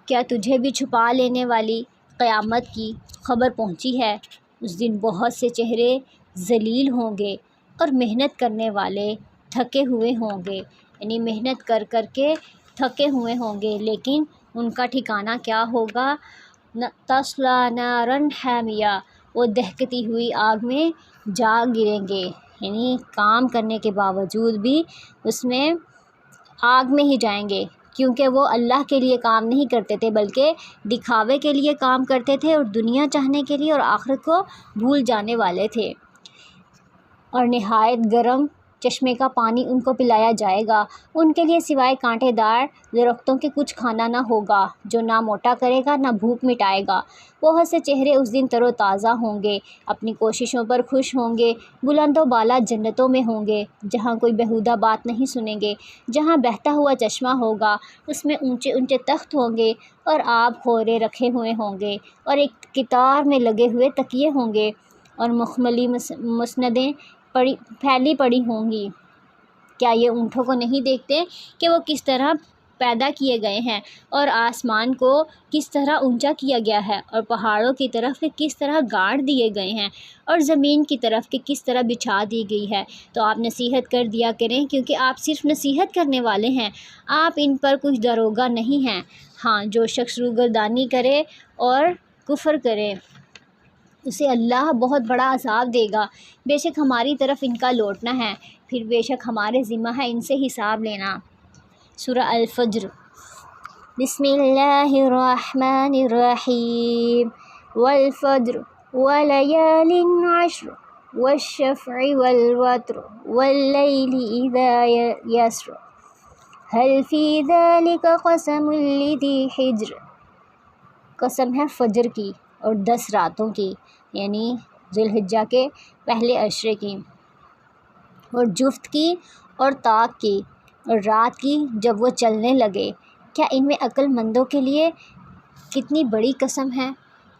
کیا تجھے بھی چھپا لینے والی قیامت کی خبر پہنچی ہے؟ اس دن بہت سے چہرے ذلیل ہوں گے اور محنت کرنے والے تھکے ہوئے ہوں گے، یعنی محنت کر کر کے تھکے ہوئے ہوں گے، لیکن ان کا ٹھکانہ کیا ہوگا؟ تصلیٰ نارا حامیہ، وہ دہکتی ہوئی آگ میں جا گریں گے، یعنی کام کرنے کے باوجود بھی اس میں آگ میں ہی جائیں گے، کیونکہ وہ اللہ کے لیے کام نہیں کرتے تھے بلکہ دکھاوے کے لیے کام کرتے تھے، اور دنیا چاہنے کے لیے اور آخرت کو بھول جانے والے تھے۔ اور نہایت گرم چشمے کا پانی ان کو پلایا جائے گا، ان کے لیے سوائے کانٹے دار درختوں کے کچھ کھانا نہ ہوگا جو نہ موٹا کرے گا نہ بھوک مٹائے گا۔ بہت سے چہرے اس دن تر و تازہ ہوں گے، اپنی کوششوں پر خوش ہوں گے، بلند و بالا جنتوں میں ہوں گے، جہاں کوئی بیہودہ بات نہیں سنیں گے، جہاں بہتا ہوا چشمہ ہوگا، اس میں اونچے اونچے تخت ہوں گے اور آب خورے رکھے ہوئے ہوں گے، اور ایک قطار میں لگے ہوئے تکیے ہوں گے، اور مخملی مسندیں پھیلی پڑی ہوں گی۔ کیا یہ اونٹوں کو نہیں دیکھتے کہ وہ کس طرح پیدا کیے گئے ہیں، اور آسمان کو کس طرح اونچا کیا گیا ہے، اور پہاڑوں کی طرف کے کس طرح گاڑ دیے گئے ہیں، اور زمین کی طرف کے کس طرح بچھا دی گئی ہے، تو آپ نصیحت کر دیا کریں، کیونکہ آپ صرف نصیحت کرنے والے ہیں، آپ ان پر کچھ داروغہ نہیں ہیں۔ ہاں، جو شخص روگردانی کرے اور کفر کرے اسے اللہ بہت بڑا عذاب دے گا۔ بے شک ہماری طرف ان کا لوٹنا ہے، پھر بے شک ہمارے ذمہ ہے ان سے حساب لینا۔ سورہ الفجر۔ بسم اللہ الرحمن الرحیم۔ والفجر وليال عشر والشفع والوتر واللیل اذا یسر هل فی ذلک قسم لذی حجر۔ قسم ہے فجر کی اور 10 راتوں کی، یعنی ذی الحجہ کے پہلے عشرے کی، اور جفت کی اور طاق کی، اور رات کی جب وہ چلنے لگے۔ کیا ان میں عقل مندوں کے لیے کتنی بڑی قسم ہے؟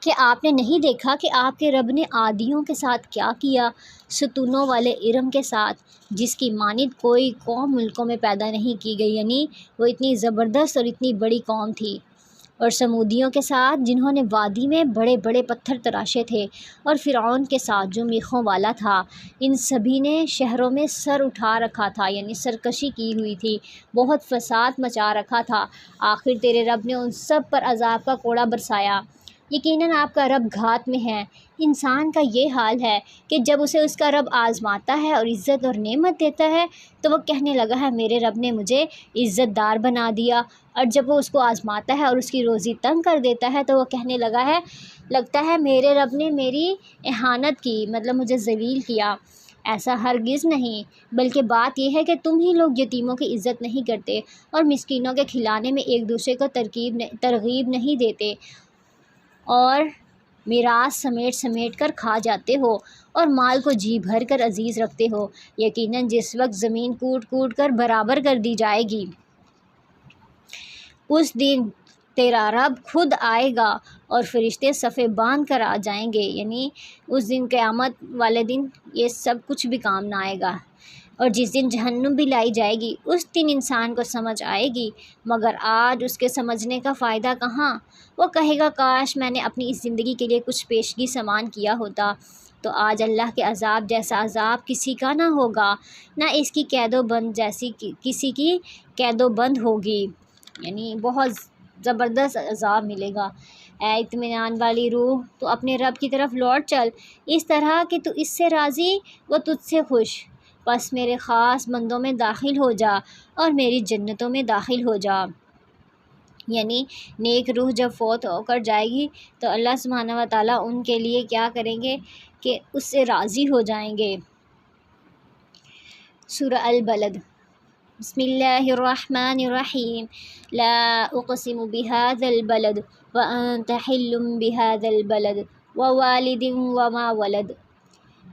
کہ آپ نے نہیں دیکھا کہ آپ کے رب نے عادیوں کے ساتھ کیا کیا، ستونوں والے ارم کے ساتھ، جس کی مانند کوئی قوم ملکوں میں پیدا نہیں کی گئی، یعنی وہ اتنی زبردست اور اتنی بڑی قوم تھی۔ اور سمودیوں کے ساتھ جنہوں نے وادی میں بڑے بڑے پتھر تراشے تھے، اور فرعون کے ساتھ جو میخوں والا تھا۔ ان سبھی نے شہروں میں سر اٹھا رکھا تھا، یعنی سرکشی کی ہوئی تھی، بہت فساد مچا رکھا تھا۔ آخر تیرے رب نے ان سب پر عذاب کا کوڑا برسایا۔ یقیناً آپ کا رب گھات میں ہے۔ انسان کا یہ حال ہے کہ جب اسے اس کا رب آزماتا ہے اور عزت اور نعمت دیتا ہے تو وہ کہنے لگا ہے میرے رب نے مجھے عزت دار بنا دیا، اور جب وہ اس کو آزماتا ہے اور اس کی روزی تنگ کر دیتا ہے تو وہ کہنے لگتا ہے میرے رب نے میری اہانت کی، مطلب مجھے ذلیل کیا۔ ایسا ہرگز نہیں، بلکہ بات یہ ہے کہ تم ہی لوگ یتیموں کی عزت نہیں کرتے اور مسکینوں کے کھلانے میں ایک دوسرے کو ترغیب نہیں دیتے، اور میراث سمیٹ کر کھا جاتے ہو، اور مال کو جی بھر کر عزیز رکھتے ہو۔ یقیناً جس وقت زمین کوٹ کر برابر کر دی جائے گی، اس دن تیرا رب خود آئے گا اور فرشتے صفیں باندھ کر آ جائیں گے، یعنی اس دن قیامت والے دن یہ سب کچھ بھی کام نہ آئے گا۔ اور جس دن جہنم بھی لائی جائے گی اس دن انسان کو سمجھ آئے گی، مگر آج اس کے سمجھنے کا فائدہ کہاں۔ وہ کہے گا کاش میں نے اپنی اس زندگی کے لیے کچھ پیشگی سامان کیا ہوتا، تو آج اللہ کے عذاب جیسا عذاب کسی کا نہ ہوگا، نہ اس کی قید و بند جیسی کسی کی قید و بند ہوگی، یعنی بہت زبردست عذاب ملے گا۔ اے اطمینان والی روح، تو اپنے رب کی طرف لوٹ چل، اس طرح کہ تو اس سے راضی وہ تجھ سے خوش، بس میرے خاص بندوں میں داخل ہو جا اور میری جنتوں میں داخل ہو جا۔ یعنی نیک روح جب فوت ہو کر جائے گی تو اللہ سبحانہ و تعالیٰ ان کے لیے کیا کریں گے کہ اس سے راضی ہو جائیں گے۔ سورہ البلد۔ بسم اللہ الرحمن الرحیم۔ لا اقسم بهذا البلد وانت حل بهذا البلد ووالد وما ولد۔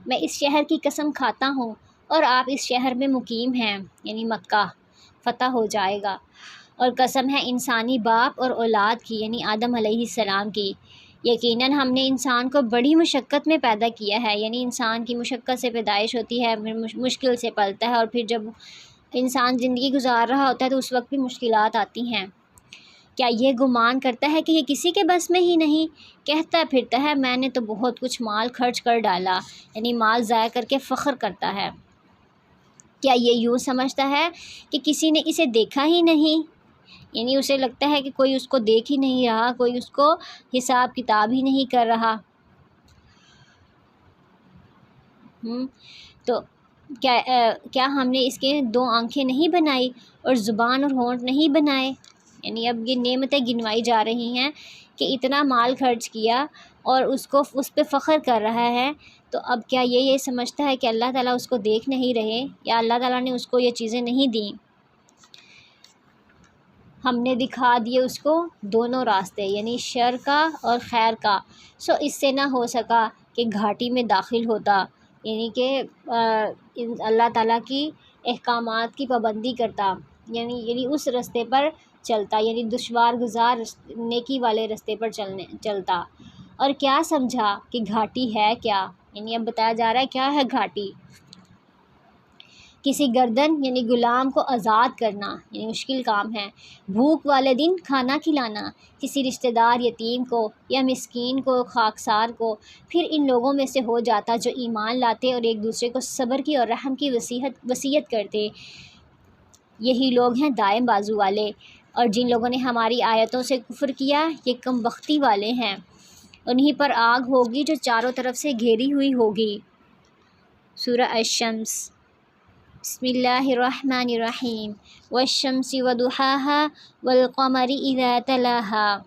میں اس شہر کی قسم کھاتا ہوں اور آپ اس شہر میں مقیم ہیں، یعنی مکہ فتح ہو جائے گا، اور قسم ہے انسانی باپ اور اولاد کی، یعنی آدم علیہ السلام کی۔ یقیناً ہم نے انسان کو بڑی مشقت میں پیدا کیا ہے، یعنی انسان کی مشقت سے پیدائش ہوتی ہے، مشکل سے پلتا ہے، اور پھر جب انسان زندگی گزار رہا ہوتا ہے تو اس وقت بھی مشکلات آتی ہیں۔ کیا یہ گمان کرتا ہے کہ یہ کسی کے بس میں ہی نہیں؟ کہتا پھرتا ہے میں نے تو بہت کچھ مال خرچ کر ڈالا، یعنی مال ضائع کر کے فخر کرتا ہے۔ کیا یہ یوں سمجھتا ہے کہ کسی نے اسے دیکھا ہی نہیں، یعنی اسے لگتا ہے کہ کوئی اس کو دیکھ ہی نہیں رہا، کوئی اس کو حساب کتاب ہی نہیں کر رہا۔ تو کیا ہم نے اس کے 2 آنکھیں نہیں بنائی اور زبان اور ہونٹ نہیں بنائے؟ یعنی اب یہ نعمتیں گنوائی جا رہی ہیں کہ اتنا مال خرچ کیا اور اس پہ فخر کر رہا ہے، تو اب کیا یہ سمجھتا ہے کہ اللہ تعالیٰ اس کو دیکھ نہیں رہے، یا اللہ تعالیٰ نے اس کو یہ چیزیں نہیں دیں؟ ہم نے دکھا دیے اس کو دونوں راستے، یعنی شر کا اور خیر کا، سو اس سے نہ ہو سکا کہ گھاٹی میں داخل ہوتا، یعنی کہ اللہ تعالیٰ کی احکامات کی پابندی کرتا، یعنی اس راستے پر چلتا، یعنی دشوار گزار نیکی والے راستے پر چلتا۔ اور کیا سمجھا کہ گھاٹی ہے کیا، یعنی اب بتایا جا رہا ہے کیا ہے گھاٹی۔ کسی گردن یعنی غلام کو آزاد کرنا یعنی مشکل کام ہے، بھوک والے دن کھانا کھلانا کسی رشتہ دار یتیم کو یا مسکین کو، خاکسار کو، پھر ان لوگوں میں سے ہو جاتا جو ایمان لاتے اور ایک دوسرے کو صبر کی اور رحم کی وصیت کرتے۔ یہی لوگ ہیں دائم بازو والے، اور جن لوگوں نے ہماری آیتوں سے کفر کیا یہ کم بختی والے ہیں، انہی پر آگ ہوگی جو چاروں طرف سے گھیری ہوئی ہوگی۔ سورہ الشمس۔ بسم اللہ الرحمن الرحیم۔ والشمس وضحاها والقمر اذا تلاها۔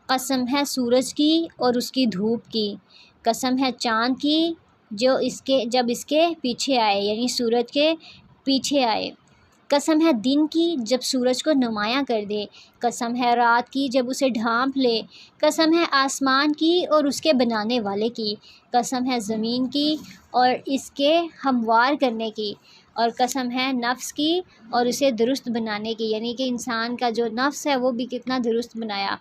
قسم ہے سورج کی اور اس کی دھوپ کی، قسم ہے چاند کی جب اس کے پیچھے آئے یعنی سورج کے پیچھے آئے، قسم ہے دن کی جب سورج کو نمایاں کر دے، قسم ہے رات کی جب اسے ڈھانپ لے، قسم ہے آسمان کی اور اس کے بنانے والے کی، قسم ہے زمین کی اور اس کے ہموار کرنے کی، اور قسم ہے نفس کی اور اسے درست بنانے کی، یعنی کہ انسان کا جو نفس ہے وہ بھی کتنا درست بنایا۔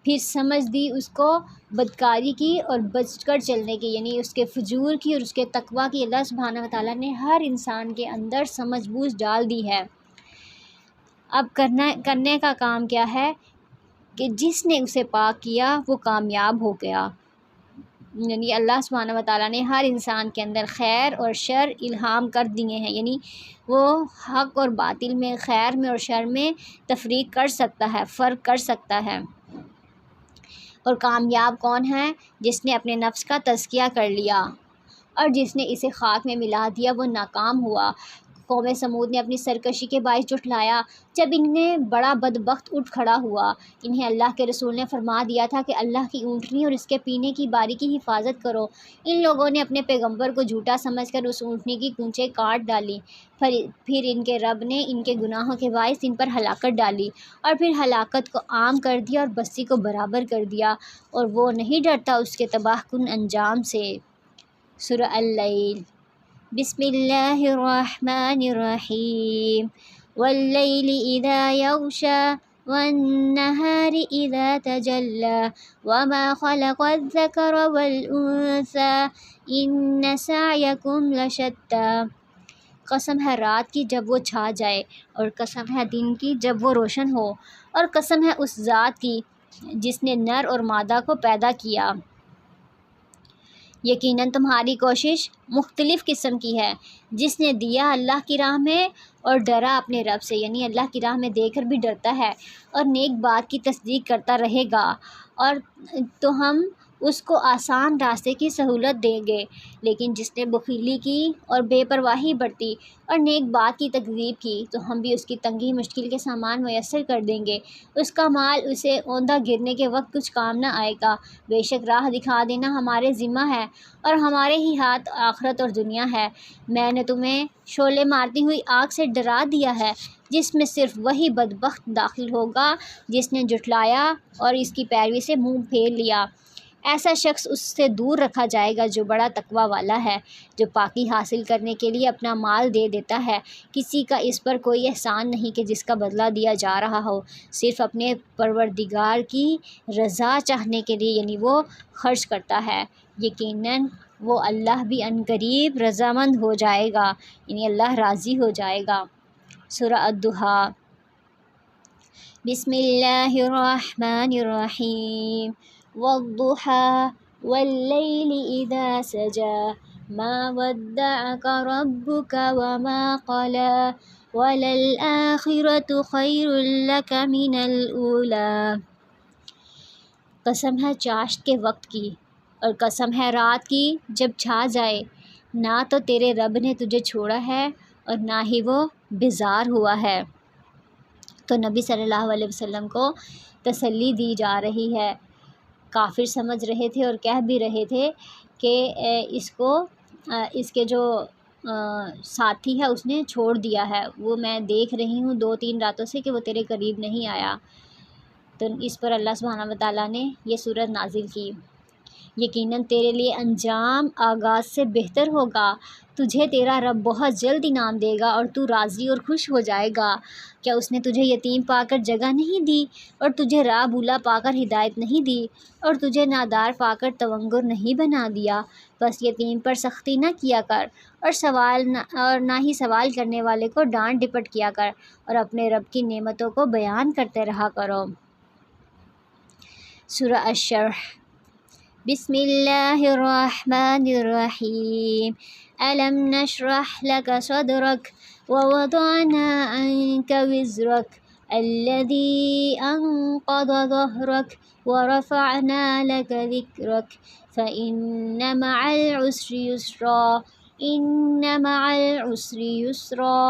پھر سمجھ دی اس کو بدکاری کی اور بچ کر چلنے کی، یعنی اس کے فجور کی اور اس کے تقویٰ کی۔ اللہ سبحانہ و تعالیٰ نے ہر انسان کے اندر سمجھ بوجھ ڈال دی ہے۔ اب کرنے کا کام کیا ہے کہ جس نے اسے پاک کیا وہ کامیاب ہو گیا، یعنی اللہ سبحانہ و تعالیٰ نے ہر انسان کے اندر خیر اور شر الہام کر دیے ہیں، یعنی وہ حق اور باطل میں، خیر میں اور شر میں تفریق کر سکتا ہے، فرق کر سکتا ہے۔ اور کامیاب کون ہے؟ جس نے اپنے نفس کا تزکیہ کر لیا، اور جس نے اسے خاک میں ملا دیا وہ ناکام ہوا۔ قوم سمود نے اپنی سرکشی کے باعث جھٹلایا، جب انہیں بڑا بدبخت اٹھ کھڑا ہوا۔ انہیں اللہ کے رسول نے فرما دیا تھا کہ اللہ کی اونٹنی اور اس کے پینے کی باری کی حفاظت کرو۔ ان لوگوں نے اپنے پیغمبر کو جھوٹا سمجھ کر اس اونٹنی کی کونچیں کاٹ ڈالی، پھر ان کے رب نے ان کے گناہوں کے باعث ان پر ہلاکت ڈالی، اور پھر ہلاکت کو عام کر دیا اور بستی کو برابر کر دیا، اور وہ نہیں ڈرتا اس کے تباہ کن انجام سے۔ سورہ اللیل۔ بسم اللہ الرحمن الرحیم۔ واللیل اذا یغشی والنہار اذا تجلی وما خلق الذکر والانثی ان سعیکم لشتی۔ قسم ہے رات کی جب وہ چھا جائے، اور قسم ہے دن کی جب وہ روشن ہو، اور قسم ہے اس ذات کی جس نے نر اور مادہ کو پیدا کیا۔ یقیناً تمہاری کوشش مختلف قسم کی ہے۔ جس نے دیا اللہ کی راہ میں اور ڈرا اپنے رب سے، یعنی اللہ کی راہ میں دے کر بھی ڈرتا ہے اور نیک بات کی تصدیق کرتا رہے گا، اور تو ہم اس کو آسان راستے کی سہولت دیں گے۔ لیکن جس نے بخیلی کی اور بے پرواہی برتی اور نیک بات کی تکذیب کی تو ہم بھی اس کی تنگی مشکل کے سامان میسر کر دیں گے۔ اس کا مال اسے اوندھا گرنے کے وقت کچھ کام نہ آئے گا۔ بے شک راہ دکھا دینا ہمارے ذمہ ہے، اور ہمارے ہی ہاتھ آخرت اور دنیا ہے۔ میں نے تمہیں شعلے مارتی ہوئی آگ سے ڈرا دیا ہے، جس میں صرف وہی بدبخت داخل ہوگا جس نے جھٹلایا اور اس کی پیروی سے منہ پھیر لیا۔ ایسا شخص اس سے دور رکھا جائے گا جو بڑا تقویٰ والا ہے، جو پاکی حاصل کرنے کے لیے اپنا مال دے دیتا ہے۔ کسی کا اس پر کوئی احسان نہیں کہ جس کا بدلہ دیا جا رہا ہو، صرف اپنے پروردگار کی رضا چاہنے کے لیے، یعنی وہ خرچ کرتا ہے۔ یقیناً وہ اللہ بھی عنقریب رضامند ہو جائے گا، یعنی اللہ راضی ہو جائے گا۔ سورہ الضحیٰ۔ بسم اللہ الرحمن الرحیم۔ والضحیٰ واللیل اذا سجی ما ودعک ربک وما قلی وللآخرۃ خیر لک من الأولی۔ قسم ہے چاشت کے وقت کی، اور قسم ہے رات کی جب چھا جائے، نہ تو تیرے رب نے تجھے چھوڑا ہے اور نہ ہی وہ بیزار ہوا ہے۔ تو نبی صلی اللہ علیہ وسلم کو تسلی دی جا رہی ہے۔ کافر سمجھ رہے تھے اور کہہ بھی رہے تھے کہ اس کے جو ساتھی ہے اس نے چھوڑ دیا ہے، وہ میں دیکھ رہی ہوں 2-3 راتوں سے کہ وہ تیرے قریب نہیں آیا۔ تو اس پر اللہ سبحانہ و تعالیٰ نے یہ سورت نازل کی۔ یقیناً تیرے لیے انجام آغاز سے بہتر ہوگا۔ تجھے تیرا رب بہت جلد انعام دے گا اور تو راضی اور خوش ہو جائے گا۔ کیا اس نے تجھے یتیم پا کر جگہ نہیں دی اور تجھے راہ بولا پا کر ہدایت نہیں دی اور تجھے نادار پا کر تونگر نہیں بنا دیا؟ بس یتیم پر سختی نہ کیا کر اور نہ ہی سوال کرنے والے کو ڈانٹ ڈپٹ کیا کر، اور اپنے رب کی نعمتوں کو بیان کرتے رہا کرو۔ سورہ الشرح۔ بسم اللہ الرحمن الرحیم۔ ألم نشرح لك صدرك ووضعنا عنك وزرك الذي أنقض ظهرك ورفعنا لك ذكرك فإن مع العسر يسرا إن مع العسر يسرا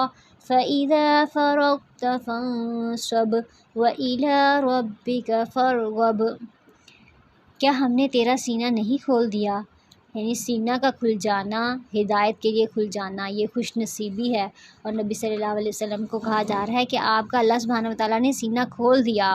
فإذا فرغت فانصب وإلى ربك فارغب۔ کیا ہم نے تیرا سینہ نہیں کھول دیا؟ یعنی سینہ کا کھل جانا، ہدایت کے لیے کھل جانا، یہ خوش نصیبی ہے، اور نبی صلی اللہ علیہ وسلم کو کہا جا رہا ہے کہ آپ کا اللہ سبحانہ وتعالیٰ نے سینہ کھول دیا،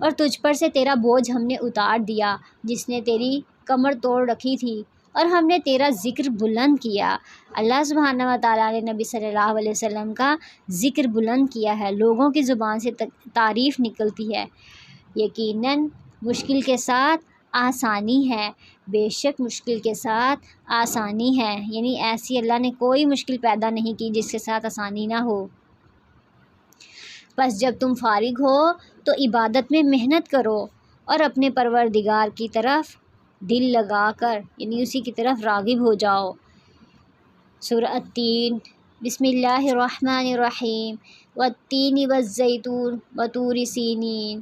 اور تجھ پر سے تیرا بوجھ ہم نے اتار دیا جس نے تیری کمر توڑ رکھی تھی، اور ہم نے تیرا ذکر بلند کیا۔ اللہ سبحانہ وتعالیٰ نے نبی صلی اللہ علیہ وسلم کا ذکر بلند کیا ہے، لوگوں کی زبان سے تعریف نکلتی ہے۔ یقیناً مشکل کے ساتھ آسانی ہے، بے شک مشکل کے ساتھ آسانی ہے، یعنی ایسی اللہ نے کوئی مشکل پیدا نہیں کی جس کے ساتھ آسانی نہ ہو۔ بس جب تم فارغ ہو تو عبادت میں محنت کرو اور اپنے پروردگار کی طرف دل لگا کر، یعنی اسی کی طرف راغب ہو جاؤ۔ سورہ التین۔ بسم اللہ الرحمن الرحیم۔ والتین والزیتون وطور سینین۔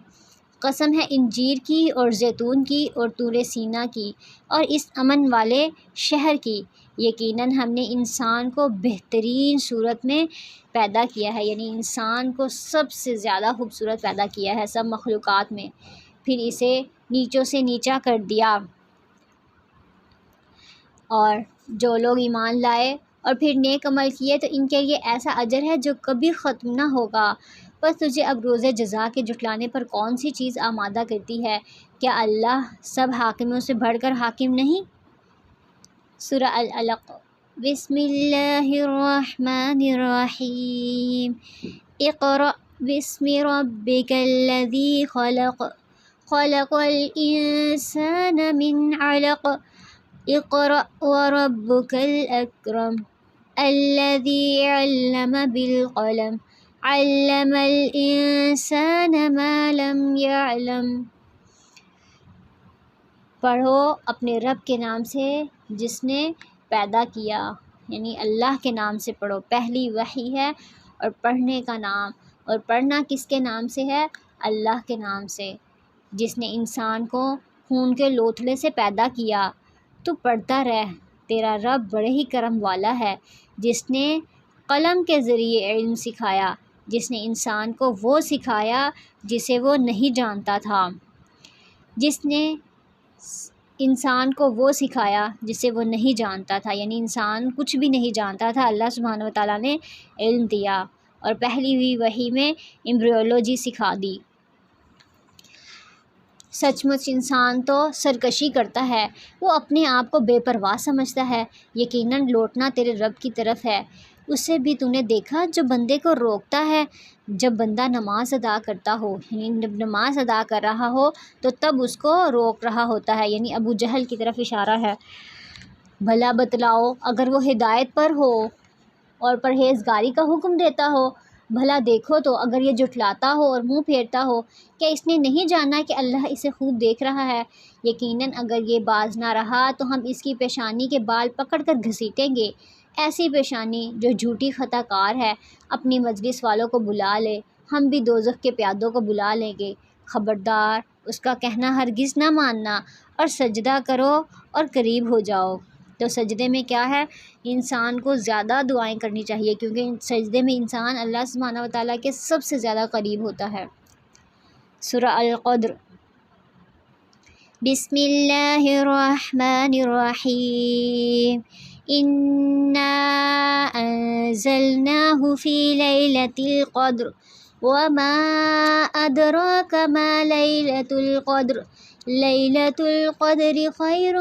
قسم ہے انجیر کی اور زیتون کی اور طور سینا کی اور اس امن والے شہر کی۔ یقیناً ہم نے انسان کو بہترین صورت میں پیدا کیا ہے، یعنی انسان کو سب سے زیادہ خوبصورت پیدا کیا ہے سب مخلوقات میں، پھر اسے نیچوں سے نیچا کر دیا، اور جو لوگ ایمان لائے اور پھر نیک عمل کیے تو ان کے لیے ایسا اجر ہے جو کبھی ختم نہ ہوگا۔ بس تجھے اب روز جزا کے جھٹلانے پر کون سی چیز آمادہ کرتی ہے؟ کیا اللہ سب حاکموں سے بڑھ کر حاکم نہیں؟ سورہ العلق۔ بسم اللہ الرحمن الرحیم۔ اقرأ بسم ربک الذی خلق خلق الانسان من علق اقرأ وربک الاکرم الذی علم بالقلم علم الانسان ما لم يعلم۔ پڑھو اپنے رب کے نام سے جس نے پیدا کیا، یعنی اللہ کے نام سے پڑھو، پہلی وحی ہے، اور پڑھنے کا نام، اور پڑھنا کس کے نام سے ہے؟ اللہ کے نام سے، جس نے انسان کو خون کے لوتھڑے سے پیدا کیا۔ تو پڑھتا رہ، تیرا رب بڑے ہی کرم والا ہے، جس نے قلم کے ذریعے علم سکھایا، جس نے انسان کو وہ سکھایا جسے وہ نہیں جانتا تھا، جس نے انسان کو وہ سکھایا جسے وہ نہیں جانتا تھا، یعنی انسان کچھ بھی نہیں جانتا تھا، اللہ سبحانہ وتعالیٰ نے علم دیا اور پہلی ہوئی وحی میں ایمبریولوجی سکھا دی۔ سچ مچ انسان تو سرکشی کرتا ہے، وہ اپنے آپ کو بے پرواہ سمجھتا ہے، یقیناً لوٹنا تیرے رب کی طرف ہے۔ اسے بھی تو نے دیکھا جو بندے کو روکتا ہے جب بندہ نماز ادا کرتا ہو، یعنی جب نماز ادا کر رہا ہو تو تب اس کو روک رہا ہوتا ہے، یعنی ابو جہل کی طرف اشارہ ہے۔ بھلا بتلاؤ اگر وہ ہدایت پر ہو اور پرہیزگاری کا حکم دیتا ہو، بھلا دیکھو تو اگر یہ جھٹلاتا ہو اور منہ پھیرتا ہو، کیا اس نے نہیں جانا کہ اللہ اسے خوب دیکھ رہا ہے؟ یقیناً اگر یہ باز نہ رہا تو ہم اس کی پیشانی کے بال پکڑ کر گھسیٹیں گے، ایسی پیشانی جو جھوٹی خطا کار ہے۔ اپنی مجلس والوں کو بلا لے، ہم بھی دوزخ کے پیادوں کو بلا لیں گے۔ خبردار، اس کا کہنا ہرگز نہ ماننا، اور سجدہ کرو اور قریب ہو جاؤ۔ تو سجدے میں کیا ہے؟ انسان کو زیادہ دعائیں کرنی چاہیے، کیونکہ سجدے میں انسان اللہ سبحانہ وتعالیٰ کے سب سے زیادہ قریب ہوتا ہے۔ سورہ القدر۔ بسم اللہ الرحمن الرحیم۔ انا انزلناہ فی لیلۃ القدر وما ادراک ما لیلۃ القدر لیلۃ القدر خیر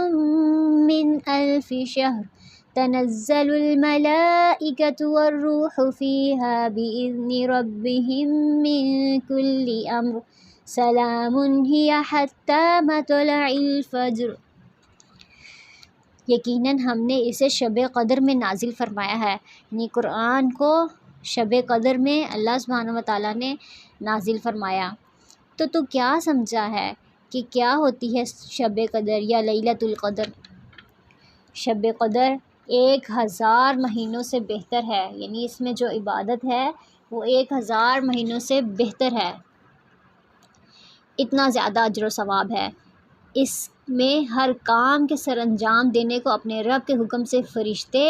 من الف شہر تنزل الملائکۃ والروح فیہا بإذن ربہم من کل امر سلام ہی حتی مطلع الفجر۔ یقیناً ہم نے اسے شب قدر میں نازل فرمایا ہے، یعنی قرآن کو شب قدر میں اللہ سبحانہ و تعالیٰ نے نازل فرمایا۔ تو کیا سمجھا ہے کہ کیا ہوتی ہے شب قدر یا لیلۃ القدر؟ شب قدر 1000 مہینوں سے بہتر ہے، یعنی اس میں جو عبادت ہے وہ 1000 مہینوں سے بہتر ہے، اتنا زیادہ اجر و ثواب ہے۔ اس میں ہر کام کے سر انجام دینے کو اپنے رب کے حکم سے فرشتے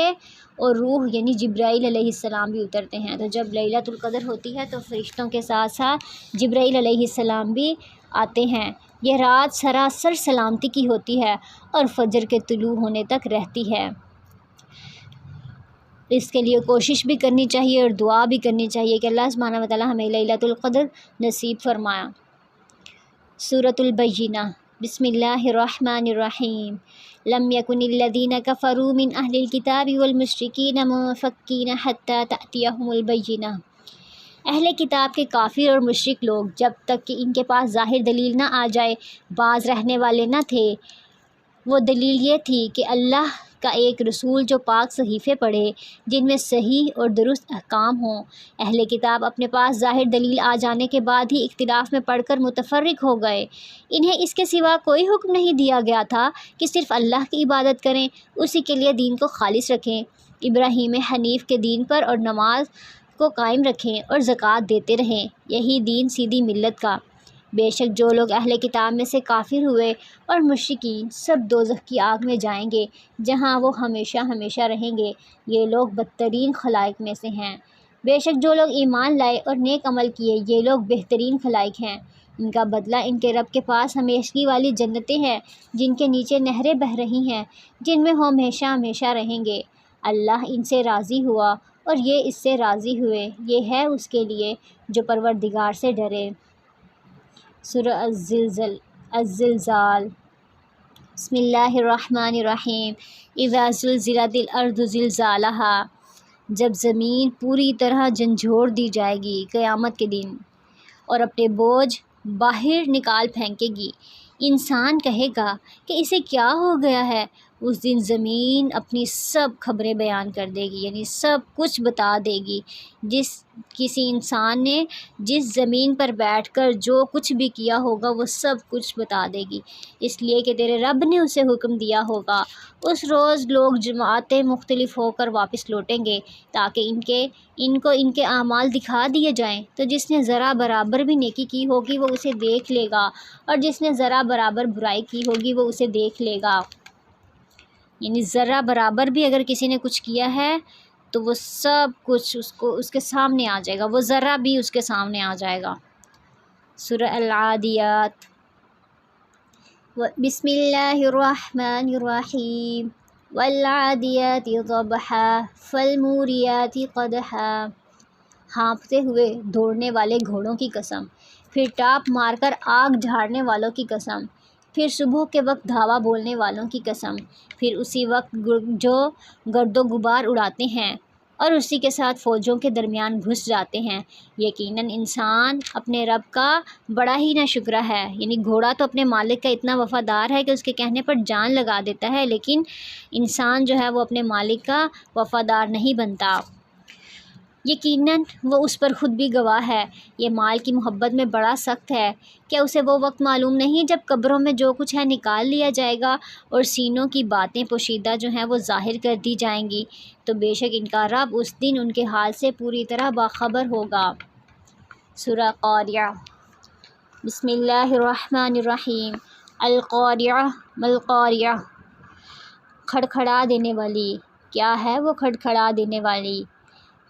اور روح یعنی جبرائیل علیہ السلام بھی اترتے ہیں۔ تو جب لیلۃ القدر ہوتی ہے تو فرشتوں کے ساتھ ساتھ جبرائیل علیہ السلام بھی آتے ہیں۔ یہ رات سراسر سلامتی کی ہوتی ہے اور فجر کے طلوع ہونے تک رہتی ہے۔ اس کے لیے کوشش بھی کرنی چاہیے اور دعا بھی کرنی چاہیے کہ اللہ سبحانہ و تعالیٰ ہمیں لیلۃ القدر نصیب فرمایا۔ سورۃ البینہ۔ بسم اللہ الرحمن الرحیم۔ لم یکن الذین کفروا من اہل الکتاب والمشرکین منفکین حتی تأتیہم البینہ۔ اہل کتاب کے کافر اور مشرک لوگ جب تک کہ ان کے پاس ظاہر دلیل نہ آ جائے باز رہنے والے نہ تھے۔ وہ دلیل یہ تھی کہ اللہ کا ایک رسول جو پاک صحیفے پڑھے جن میں صحیح اور درست احکام ہوں۔ اہل کتاب اپنے پاس ظاہر دلیل آ جانے کے بعد ہی اختلاف میں پڑھ کر متفرق ہو گئے۔ انہیں اس کے سوا کوئی حکم نہیں دیا گیا تھا کہ صرف اللہ کی عبادت کریں، اسی کے لیے دین کو خالص رکھیں، ابراہیم حنیف کے دین پر اور نماز کو قائم رکھیں اور زکوٰۃ دیتے رہیں، یہی دین سیدھی ملت کا۔ بے شک جو لوگ اہل کتاب میں سے کافر ہوئے اور مشرکین سب دوزخ کی آگ میں جائیں گے جہاں وہ ہمیشہ ہمیشہ رہیں گے، یہ لوگ بدترین خلائق میں سے ہیں۔ بے شک جو لوگ ایمان لائے اور نیک عمل کیے یہ لوگ بہترین خلائق ہیں، ان کا بدلہ ان کے رب کے پاس ہمیشگی والی جنتیں ہیں جن کے نیچے نہریں بہہ رہی ہیں، جن میں وہ ہمیشہ ہمیشہ رہیں گے۔ اللہ ان سے راضی ہوا اور یہ اس سے راضی ہوئے، یہ ہے اس کے لیے جو پروردگار سے ڈرے۔ سورہ الزلزال۔ بسم اللہ الرحمن الرحیم۔ اذا زلزلت الارض زلزالہا۔ جب زمین پوری طرح جھنجھوڑ دی جائے گی قیامت کے دن اور اپنے بوجھ باہر نکال پھینکے گی، انسان کہے گا کہ اسے کیا ہو گیا ہے۔ اس دن زمین اپنی سب خبریں بیان کر دے گی، یعنی سب کچھ بتا دے گی۔ کسی انسان نے جس زمین پر بیٹھ کر جو کچھ بھی کیا ہوگا وہ سب کچھ بتا دے گی، اس لیے کہ تیرے رب نے اسے حکم دیا ہوگا۔ اس روز لوگ جماعتیں مختلف ہو کر واپس لوٹیں گے تاکہ ان کو ان کے اعمال دکھا دیے جائیں، تو جس نے ذرا برابر بھی نیکی کی ہوگی وہ اسے دیکھ لے گا اور جس نے ذرا برابر برائی کی ہوگی وہ اسے دیکھ لے گا۔ یعنی ذرا برابر بھی اگر کسی نے کچھ کیا ہے تو وہ سب کچھ اس کے سامنے آ جائے گا، وہ ذرا بھی اس کے سامنے آ جائے گا۔ سورہ العادیات۔ بسم اللہ الرحمن الرحیم۔ والعادیات ضبحا فالموریات قدحا۔ ہانپتے ہوئے دوڑنے والے گھوڑوں کی قسم، پھر ٹاپ مار کر آگ جھاڑنے والوں کی قسم، پھر صبح کے وقت دھاوا بولنے والوں کی قسم، پھر اسی وقت جو گرد و غبار اڑاتے ہیں اور اسی کے ساتھ فوجوں کے درمیان گھس جاتے ہیں۔ یقیناً انسان اپنے رب کا بڑا ہی ناشکرا ہے، یعنی گھوڑا تو اپنے مالک کا اتنا وفادار ہے کہ اس کے کہنے پر جان لگا دیتا ہے، لیکن انسان جو ہے وہ اپنے مالک کا وفادار نہیں بنتا۔ یقیناً وہ اس پر خود بھی گواہ ہے، یہ مال کی محبت میں بڑا سخت ہے۔ کیا اسے وہ وقت معلوم نہیں جب قبروں میں جو کچھ ہے نکال لیا جائے گا اور سینوں کی باتیں پوشیدہ جو ہیں وہ ظاہر کر دی جائیں گی، تو بے شک ان کا رب اس دن ان کے حال سے پوری طرح باخبر ہوگا۔ سورہ قاریعہ۔ بسم اللہ الرحمن الرحیم۔ القاریعہ مالقاریعہ۔ کھڑکھڑا دینے والی۔ کیا ہے وہ کھڑکھڑا دینے والی؟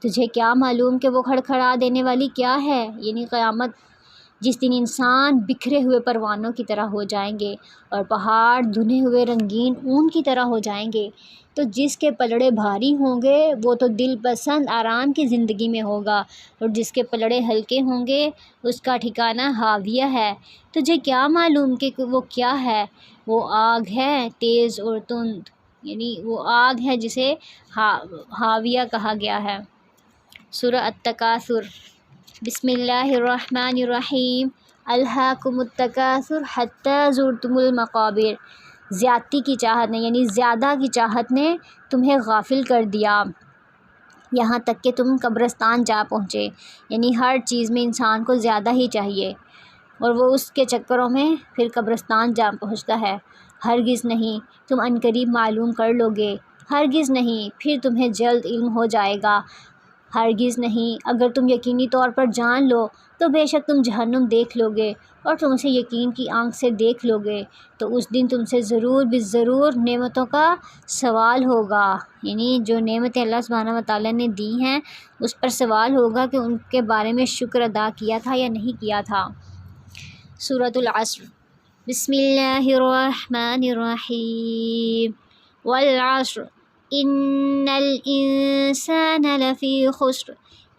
تجھے کیا معلوم کہ وہ کھڑکھڑا دینے والی کیا ہے؟ یعنی قیامت جس دن انسان بکھرے ہوئے پروانوں کی طرح ہو جائیں گے اور پہاڑ دھنے ہوئے رنگین اون کی طرح ہو جائیں گے، تو جس کے پلڑے بھاری ہوں گے وہ تو دل پسند آرام کی زندگی میں ہوگا، اور جس کے پلڑے ہلکے ہوں گے اس کا ٹھکانہ ہاویہ ہے۔ تجھے کیا معلوم کہ وہ کیا ہے؟ وہ آگ ہے تیز اور تند، یعنی وہ آگ ہے جسے ہاویہ کہا گیا ہے۔ سورہ التکاثر۔ بسم اللہ الرحمن الرحیم۔ الہاکم التکاثر حتی زرتم المقابر۔ زیادتی کی چاہت نے، یعنی زیادہ کی چاہت نے تمہیں غافل کر دیا یہاں تک کہ تم قبرستان جا پہنچے، یعنی ہر چیز میں انسان کو زیادہ ہی چاہیے اور وہ اس کے چکروں میں پھر قبرستان جا پہنچتا ہے۔ ہرگز نہیں، تم عنقریب معلوم کر لو گے، ہرگز نہیں، پھر تمہیں جلد علم ہو جائے گا، ہرگز نہیں، اگر تم یقینی طور پر جان لو تو بے شک تم جہنم دیکھ لو گے اور تم اسے یقین کی آنکھ سے دیکھ لو گے، تو اس دن تم سے ضرور بالضرور نعمتوں کا سوال ہوگا، یعنی جو نعمتیں اللہ سبحانہ و تعالیٰ نے دی ہیں اس پر سوال ہوگا کہ ان کے بارے میں شکر ادا کیا تھا یا نہیں کیا تھا۔ سورۃ العصر۔ بسم اللہ الرحمن الرحیم۔ والعصر ان الانسان لفی خسر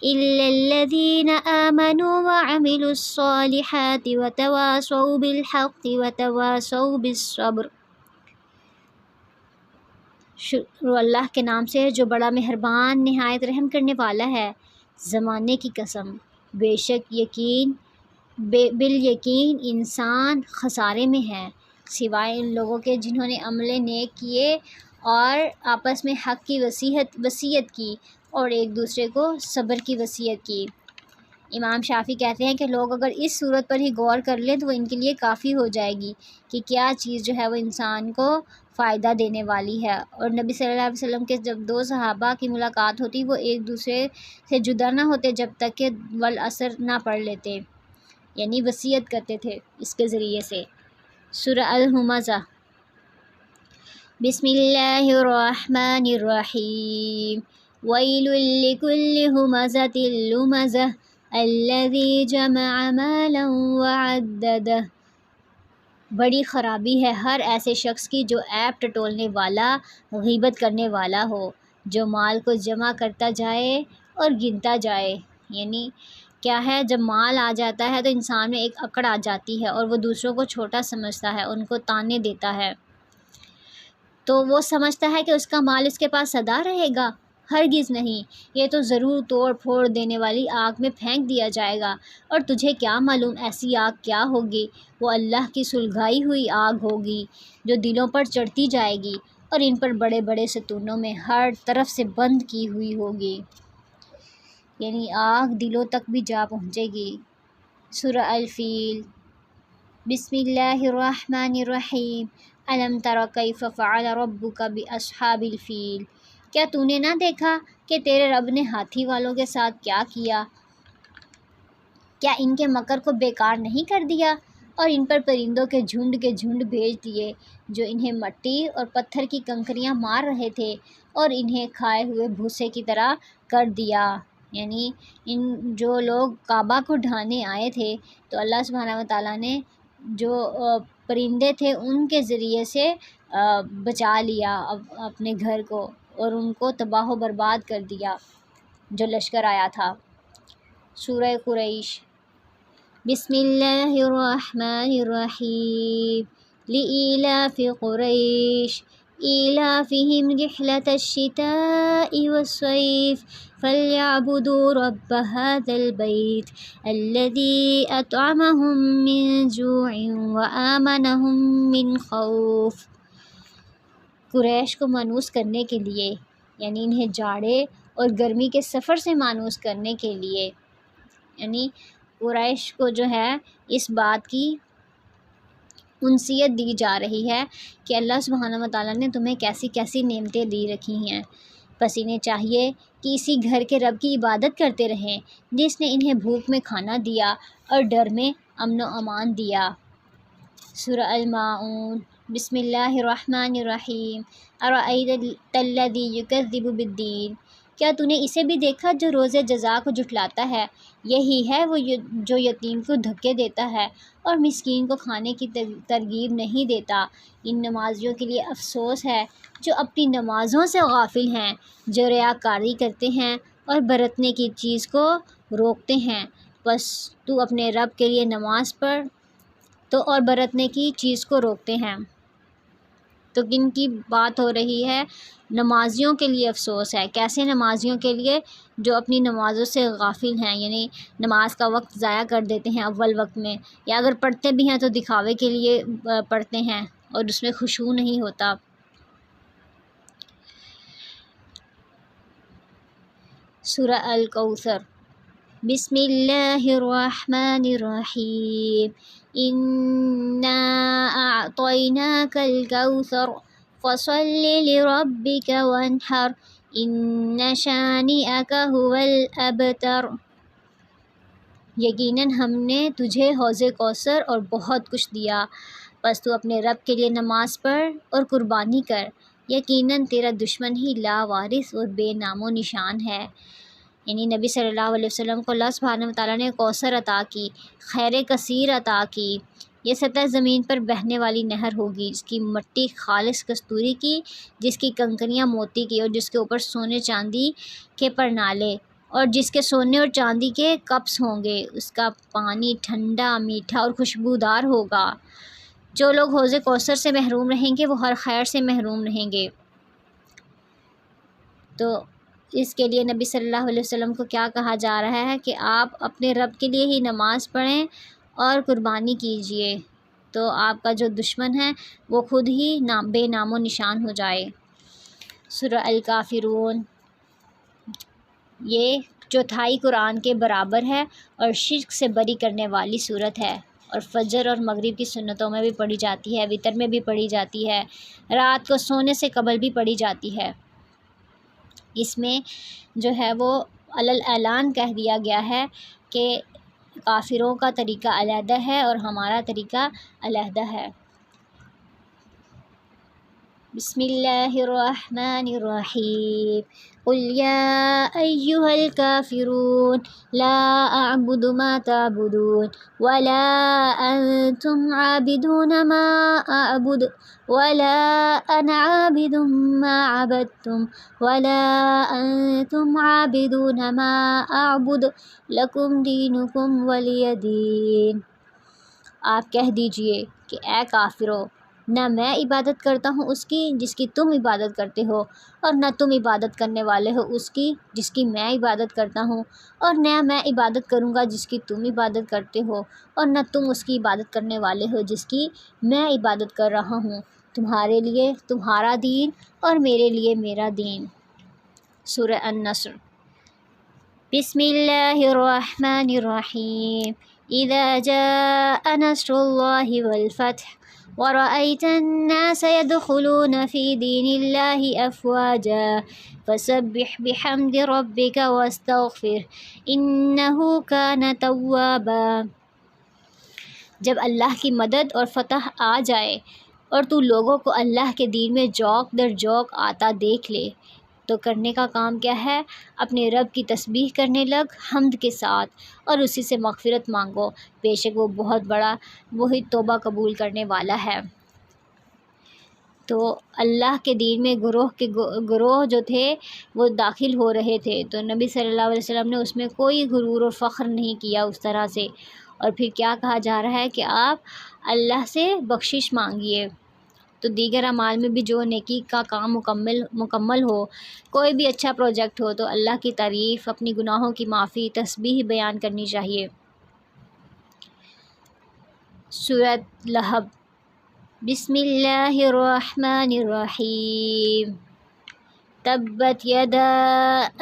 الا الذین آمنوا وعملوا الصالحات وتواصوا بالحق وتواصوا بالصبر۔ شروع اللہ کے نام سے جو بڑا مہربان نہایت رحم کرنے والا ہے۔ زمانے کی قسم، بے شک بالیقین انسان خسارے میں ہے، سوائے ان لوگوں کے جنہوں نے عمل نیک کیے اور آپس میں حق کی وصیت کی اور ایک دوسرے کو صبر کی وصیت کی۔ امام شافعی کہتے ہیں کہ لوگ اگر اس صورت پر ہی غور کر لیں تو وہ ان کے لیے کافی ہو جائے گی کہ کیا چیز جو ہے وہ انسان کو فائدہ دینے والی ہے۔ اور نبی صلی اللہ علیہ وسلم کے جب دو صحابہ کی ملاقات ہوتی وہ ایک دوسرے سے جدا نہ ہوتے جب تک کہ والعصر نہ پڑھ لیتے، یعنی وصیت کرتے تھے اس کے ذریعے سے۔ سورہ الہمزہ۔ بسم اللہ الرحمن الرحیم۔ ویل لکل ہمزۃ لمزہ الذی جمع مالا وعددہ۔ بڑی خرابی ہے ہر ایسے شخص کی جو عیب ٹٹولنے والا، غیبت کرنے والا ہو، جو مال کو جمع کرتا جائے اور گنتا جائے، یعنی کیا ہے، جب مال آ جاتا ہے تو انسان میں ایک اکڑ آ جاتی ہے اور وہ دوسروں کو چھوٹا سمجھتا ہے، ان کو تانے دیتا ہے، تو وہ سمجھتا ہے کہ اس کا مال اس کے پاس سدا رہے گا۔ ہرگز نہیں، یہ تو ضرور توڑ پھوڑ دینے والی آگ میں پھینک دیا جائے گا، اور تجھے کیا معلوم ایسی آگ کیا ہوگی؟ وہ اللہ کی سلگائی ہوئی آگ ہوگی جو دلوں پر چڑھتی جائے گی اور ان پر بڑے بڑے ستونوں میں ہر طرف سے بند کی ہوئی ہوگی، یعنی آگ دلوں تک بھی جا پہنچے گی۔ سورہ الفیل۔ بسم اللہ الرحمن الرحیم۔ الم تر کیف فعل ربک باصحاب الفیل۔ کیا تو نے نہ دیکھا کہ تیرے رب نے ہاتھی والوں کے ساتھ کیا کیا؟ کیا ان کے مکر کو بیکار نہیں کر دیا اور ان پر پرندوں کے جھنڈ بھیج دیے جو انہیں مٹی اور پتھر کی کنکریاں مار رہے تھے اور انہیں کھائے ہوئے بھوسے کی طرح کر دیا، یعنی ان جو لوگ کعبہ کو ڈھانے آئے تھے تو اللہ سبحانہ و تعالیٰ نے جو پرندے تھے ان کے ذریعے سے بچا لیا اپنے گھر کو اور ان کو تباہ و برباد کر دیا جو لشکر آیا تھا۔ سورہ قریش۔ بسم اللہ الرحمن الرحیم۔ لإیلاف قریش ایلافہم رحلۃ الشتاء والصیف فلیعبدوا رب ھذا البیت الذی اطعمہم من جوع وآمنہم من خوف۔ قریش کو مانوس کرنے کے لیے، یعنی انہیں جاڑے اور گرمی کے سفر سے مانوس کرنے کے لیے، یعنی قریش کو جو ہے اس بات کی انسیت دی جا رہی ہے کہ اللہ سبحانہ و تعالیٰ نے تمہیں کیسی کیسی نعمتیں دی رکھی ہیں، بس انہیں چاہیے کہ اسی گھر کے رب کی عبادت کرتے رہیں جس نے انہیں بھوک میں کھانا دیا اور ڈر میں امن و امان دیا۔ سورہ الماعون۔ بسم اللہ الرحمن الرحیم۔ ارأیت الذی یکذب بالدین۔ کیا تو نے اسے بھی دیکھا جو روز جزا کو جھٹلاتا ہے؟ یہی ہے وہ جو یتیم کو دھکے دیتا ہے اور مسکین کو کھانے کی ترغیب نہیں دیتا۔ ان نمازیوں کے لیے افسوس ہے جو اپنی نمازوں سے غافل ہیں، جو ریاکاری کرتے ہیں اور برتنے کی چیز کو روکتے ہیں۔ بس تو اپنے رب کے لیے نماز پڑھ تو اور برتنے کی چیز کو روکتے ہیں۔ تو کن کی بات ہو رہی ہے؟ نمازیوں کے لیے افسوس ہے۔ کیسے نمازیوں کے لیے؟ جو اپنی نمازوں سے غافل ہیں، یعنی نماز کا وقت ضائع کر دیتے ہیں اول وقت میں، یا اگر پڑھتے بھی ہیں تو دکھاوے کے لیے پڑھتے ہیں اور اس میں خشوع نہیں ہوتا۔ سورہ الکوثر۔ بسم اللہ الرحمن الرحیم۔ انا اعطیناک الکوثر فصل لربک وانحر ان شانئک هو الابتر۔ یقیناً ہم نے تجھے حوض کوثر اور بہت کچھ دیا، بس تو اپنے رب کے لیے نماز پڑھ اور قربانی کر، یقیناً تیرا دشمن ہی لاوارث اور بے نام و نشان ہے۔ یعنی نبی صلی اللہ علیہ وسلم کو اللہ سبحانہ وتعالیٰ نے کوثر عطا کی، خیر کثیر عطا کی۔ یہ سطح زمین پر بہنے والی نہر ہوگی، جس کی مٹی خالص کستوری کی، جس کی کنکریاں موتی کی، اور جس کے اوپر سونے چاندی کے پرنالے، اور جس کے سونے اور چاندی کے کپس ہوں گے۔ اس کا پانی ٹھنڈا، میٹھا اور خوشبودار ہوگا۔ جو لوگ حوض کوثر سے محروم رہیں گے وہ ہر خیر سے محروم رہیں گے۔ تو اس کے لیے نبی صلی اللہ علیہ وسلم کو کیا کہا جا رہا ہے کہ آپ اپنے رب کے لیے ہی نماز پڑھیں اور قربانی کیجئے، تو آپ کا جو دشمن ہے وہ خود ہی بے نام و نشان ہو جائے۔ سورہ الکافرون، یہ چوتھائی قرآن کے برابر ہے اور شرک سے بری کرنے والی صورت ہے، اور فجر اور مغرب کی سنتوں میں بھی پڑھی جاتی ہے، وتر میں بھی پڑھی جاتی ہے، رات کو سونے سے قبل بھی پڑھی جاتی ہے۔ اس میں جو ہے وہ اعلان کہہ دیا گیا ہے کہ کافروں کا طریقہ علیحدہ ہے اور ہمارا طریقہ علیحدہ ہے۔ بسم اللہ الرحمن الرحیم۔ قل یا ایہا الکافرون لا اعبد ما تعبدون ولا انتم عابدون ما اعبد ولا انا عابد ما عبدتم ولا انتم عابدون ما اعبد لکم دینکم ولی دین۔ آپ کہہ دیجئے کہ اے کافرو، نہ میں عبادت کرتا ہوں اس کی جس کی تم عبادت کرتے ہو، اور نہ تم عبادت کرنے والے ہو اس کی جس کی میں عبادت کرتا ہوں، اور نہ میں عبادت کروں گا جس کی تم عبادت کرتے ہو، اور نہ تم اس کی عبادت کرنے والے ہو جس کی میں عبادت کر رہا ہوں۔ تمہارے لیے تمہارا دین اور میرے لیے میرا دین۔ سورہ النصر۔ بسم اللہ الرحمن الرحیم۔ اذا جاء نصر اللہ والفتح ورأيت الناس يدخلون في دين الله أفواجا فسبح بحمد ربك واستغفر إنه كان توابا۔ جب اللہ کی مدد اور فتح آ جائے اور تو لوگوں کو اللہ کے دین میں جوق در جوق آتا دیکھ لے، تو کرنے کا کام کیا ہے؟ اپنے رب کی تسبیح کرنے لگ حمد کے ساتھ، اور اسی سے مغفرت مانگو، بے شک وہ بہت بڑا، وہی توبہ قبول کرنے والا ہے۔ تو اللہ کے دین میں گروہ جو تھے وہ داخل ہو رہے تھے، تو نبی صلی اللہ علیہ وسلم نے اس میں کوئی غرور اور فخر نہیں کیا اس طرح سے۔ اور پھر کیا کہا جا رہا ہے کہ آپ اللہ سے بخشش مانگیے۔ تو دیگر اعمال میں بھی جو نیکی کا کام مکمل ہو، کوئی بھی اچھا پروجیکٹ ہو، تو اللہ کی تعریف، اپنی گناہوں کی معافی، تسبیح بیان کرنی چاہیے۔ سورہ لہب۔ بسم اللہ الرحمن الرحیم۔ تبت یدا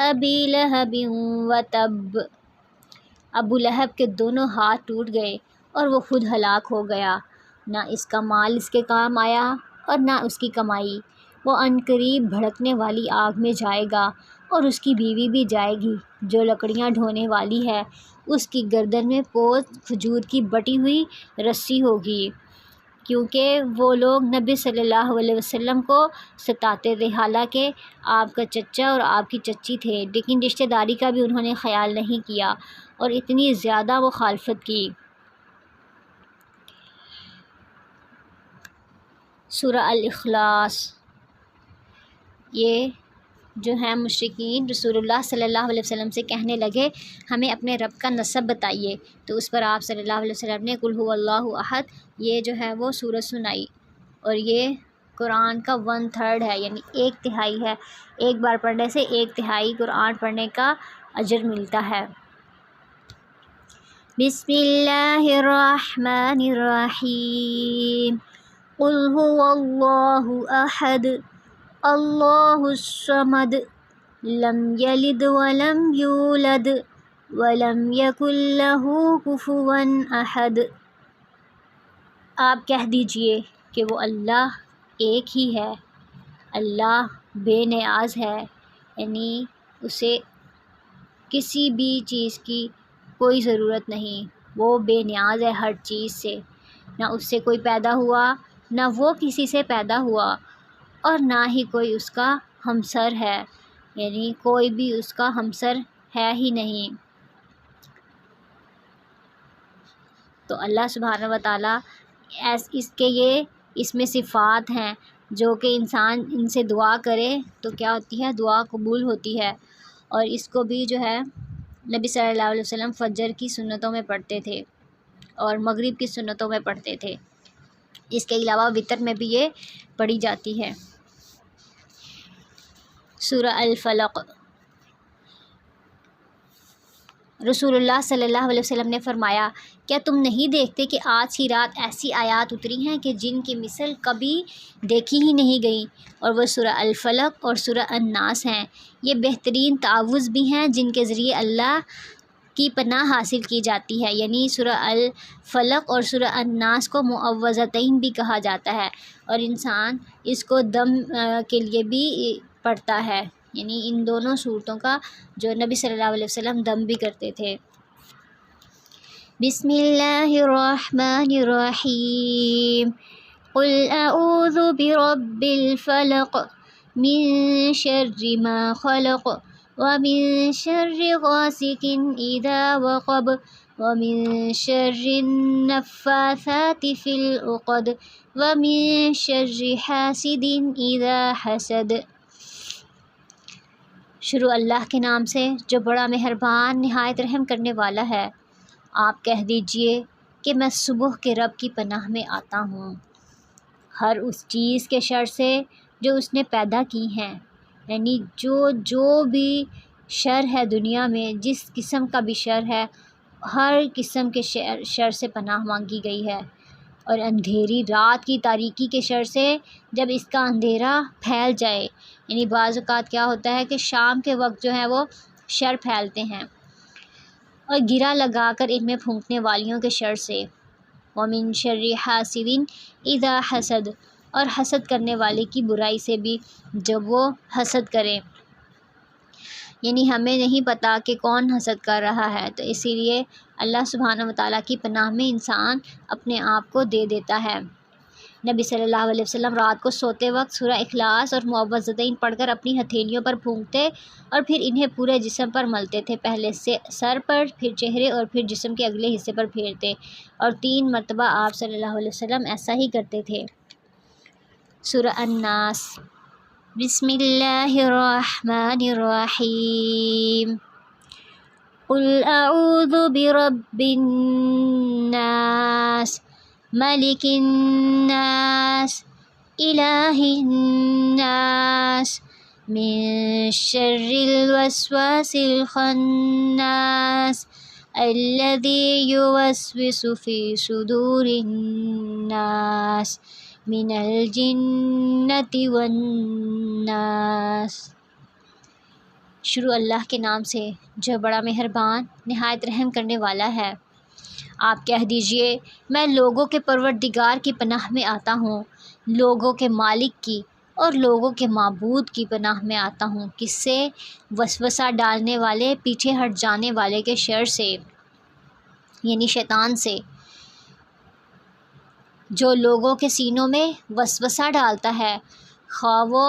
ابی لہب وتب۔ ابو لہب کے دونوں ہاتھ ٹوٹ گئے اور وہ خود ہلاک ہو گیا، نہ اس کا مال اس کے کام آیا اور نہ اس کی کمائی۔ وہ عنقریب بھڑکنے والی آگ میں جائے گا، اور اس کی بیوی بھی جائے گی جو لکڑیاں ڈھونے والی ہے، اس کی گردن میں پوست کھجور کی بٹی ہوئی رسی ہوگی۔ کیونکہ وہ لوگ نبی صلی اللہ علیہ وسلم کو ستاتے تھے، حالانکہ آپ کا چچا اور آپ کی چچی تھے، لیکن رشتہ داری کا بھی انہوں نے خیال نہیں کیا اور اتنی زیادہ مخالفت کی۔ سورہ الاخلاص، یہ جو ہیں مشرکین رسول اللہ صلی اللہ علیہ وسلم سے کہنے لگے ہمیں اپنے رب کا نسب بتائیے، تو اس پر آپ صلی اللہ علیہ وسلم نے قل هو اللہ احد یہ جو ہے وہ سورہ سنائی، اور یہ قرآن کا 1/3 ہے، یعنی 1/3 ہے۔ ایک بار پڑھنے سے 1/3 قرآن پڑھنے کا اجر ملتا ہے۔ بسم اللہ الرحمن الرحیم، قل هو اللہ احد اللہ الصمد لم یلد ولم یولد ولم یکن لہ کفوا احد۔ آپ کہہ دیجئے کہ وہ اللہ ایک ہی ہے، اللہ بے نیاز ہے، یعنی اسے کسی بھی چیز کی کوئی ضرورت نہیں، وہ بے نیاز ہے ہر چیز سے، نہ اس سے کوئی پیدا ہوا، نہ وہ کسی سے پیدا ہوا، اور نہ ہی کوئی اس کا ہمسر ہے، یعنی کوئی بھی اس کا ہمسر ہے ہی نہیں۔ تو اللہ سبحانہ و تعالیٰ اس میں صفات ہیں جو کہ انسان ان سے دعا کرے تو کیا ہوتی ہے، دعا قبول ہوتی ہے، اور اس کو بھی جو ہے نبی صلی اللہ علیہ وسلم فجر کی سنتوں میں پڑھتے تھے اور مغرب کی سنتوں میں پڑھتے تھے، اس کے علاوہ وتر میں بھی یہ پڑھی جاتی ہے۔ سورہ الفلق، رسول اللہ صلی اللہ علیہ وسلم نے فرمایا کیا تم نہیں دیکھتے کہ آج کی رات ایسی آیات اتری ہیں کہ جن کی مثل کبھی دیکھی ہی نہیں گئی، اور وہ سورہ الفلق اور سورہ الناس ہیں۔ یہ بہترین تعوذ بھی ہیں جن کے ذریعے اللہ کی پناہ حاصل کی جاتی ہے، یعنی سورہ الفلق اور سورہ الناس کو معوذتین بھی کہا جاتا ہے، اور انسان اس کو دم کے لیے بھی پڑھتا ہے، یعنی ان دونوں صورتوں کا جو نبی صلی اللہ علیہ وسلم دم بھی کرتے تھے۔ بسم اللہ الرحمن الرحیم، قل اعوذ برب الفلق من شر ما خلق ومن شر غاسق اذا وقب ومن شر النفاثات في العقد ومن شر حاسد اذا حسد۔ شروع اللہ کے نام سے جو بڑا مہربان نہایت رحم کرنے والا ہے۔ آپ کہہ دیجئے کہ میں صبح کے رب کی پناہ میں آتا ہوں ہر اس چیز کے شر سے جو اس نے پیدا کی ہیں، یعنی جو بھی شر ہے دنیا میں، جس قسم کا بھی شر ہے، ہر قسم کے شر سے پناہ مانگی گئی ہے، اور اندھیری رات کی تاریکی کے شر سے جب اس کا اندھیرا پھیل جائے، یعنی بعض اوقات کیا ہوتا ہے کہ شام کے وقت جو ہے وہ شر پھیلتے ہیں، اور گرا لگا کر ان میں پھونکنے والیوں کے شر سے، وَمِن شَرِّ حَاسِدٍ اِذَا حَسَدَ، اور حسد کرنے والے کی برائی سے بھی جب وہ حسد کرے، یعنی ہمیں نہیں پتہ کہ کون حسد کر رہا ہے، تو اسی لیے اللہ سبحانہ و تعالیٰ کی پناہ میں انسان اپنے آپ کو دے دیتا ہے۔ نبی صلی اللہ علیہ وسلم رات کو سوتے وقت سورہ اخلاص اور معوذتین پڑھ کر اپنی ہتھیلیوں پر پھونکتے اور پھر انہیں پورے جسم پر ملتے تھے، پہلے سر پر، پھر چہرے اور پھر جسم کے اگلے حصے پر پھیرتے، اور 3 مرتبہ آپ صلی اللہ علیہ وسلم ایسا ہی کرتے تھے۔ سورہ الناس، بسم اللہ الرحمن الرحیم، قل اعوذ برب الناس ملک الناس الہ الناس من شر الوسواس الخناس الذی یوسوس فی صدور الناس من الجنۃ والناس۔ شروع اللہ کے نام سے جو بڑا مہربان نہایت رحم کرنے والا ہے۔ آپ کہہ دیجئے میں لوگوں کے پروردگار کی پناہ میں آتا ہوں، لوگوں کے مالک کی اور لوگوں کے معبود کی پناہ میں آتا ہوں، کس سے؟ وسوسہ ڈالنے والے، پیچھے ہٹ جانے والے کے شر سے، یعنی شیطان سے۔ جو لوگوں کے سینوں میں وسوسہ ڈالتا ہے، خواہ وہ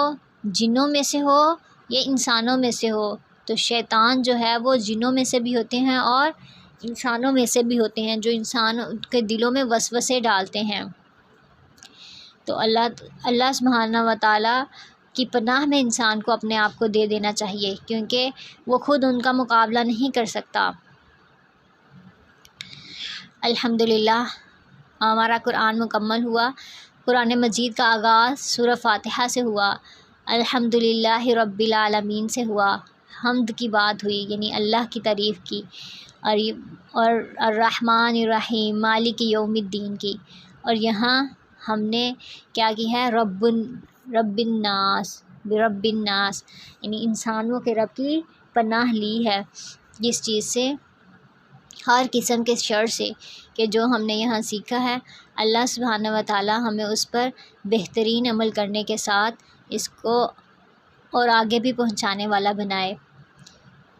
جنوں میں سے ہو یا انسانوں میں سے ہو۔ تو شیطان جو ہے وہ جنوں میں سے بھی ہوتے ہیں اور انسانوں میں سے بھی ہوتے ہیں، جو انسانوں کے دلوں میں وسوسے ڈالتے ہیں۔ تو اللہ سبحانہ و تعالیٰ کی پناہ میں انسان کو اپنے آپ کو دے دینا چاہیے، کیونکہ وہ خود ان کا مقابلہ نہیں کر سکتا۔ الحمدللہ ہمارا قرآن مکمل ہوا۔ قرآن مجید کا آغاز سورہ فاتحہ سے ہوا، الحمدللہ رب العالمین سے ہوا، حمد کی بات ہوئی یعنی اللہ کی تعریف کی، اور الرحمن الرحیم مالک یوم الدین کی، اور یہاں ہم نے کیا کی ہے، رب الناس برب الناس یعنی انسانوں کے رب کی پناہ لی ہے، جس چیز سے، ہر قسم کے شر سے کہ جو ہم نے یہاں سیکھا ہے، اللہ سبحانہ و تعالی ہمیں اس پر بہترین عمل کرنے کے ساتھ اس کو اور آگے بھی پہنچانے والا بنائے۔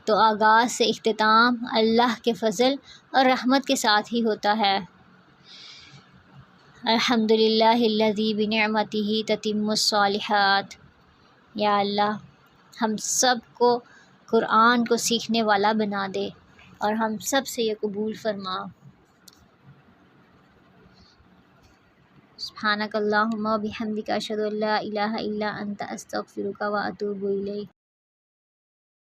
تو آغاز سے اختتام اللہ کے فضل اور رحمت کے ساتھ ہی ہوتا ہے۔ الحمدللہ الذی بنعمتہ تتم الصالحات۔ یا اللہ ہم سب کو قرآن کو سیکھنے والا بنا دے اور ہم سب سے یہ قبول فرما۔ سبحانک اللہم و بحمدک اشہد ان لا الہ الا انت استغفرک و اتوب الیک۔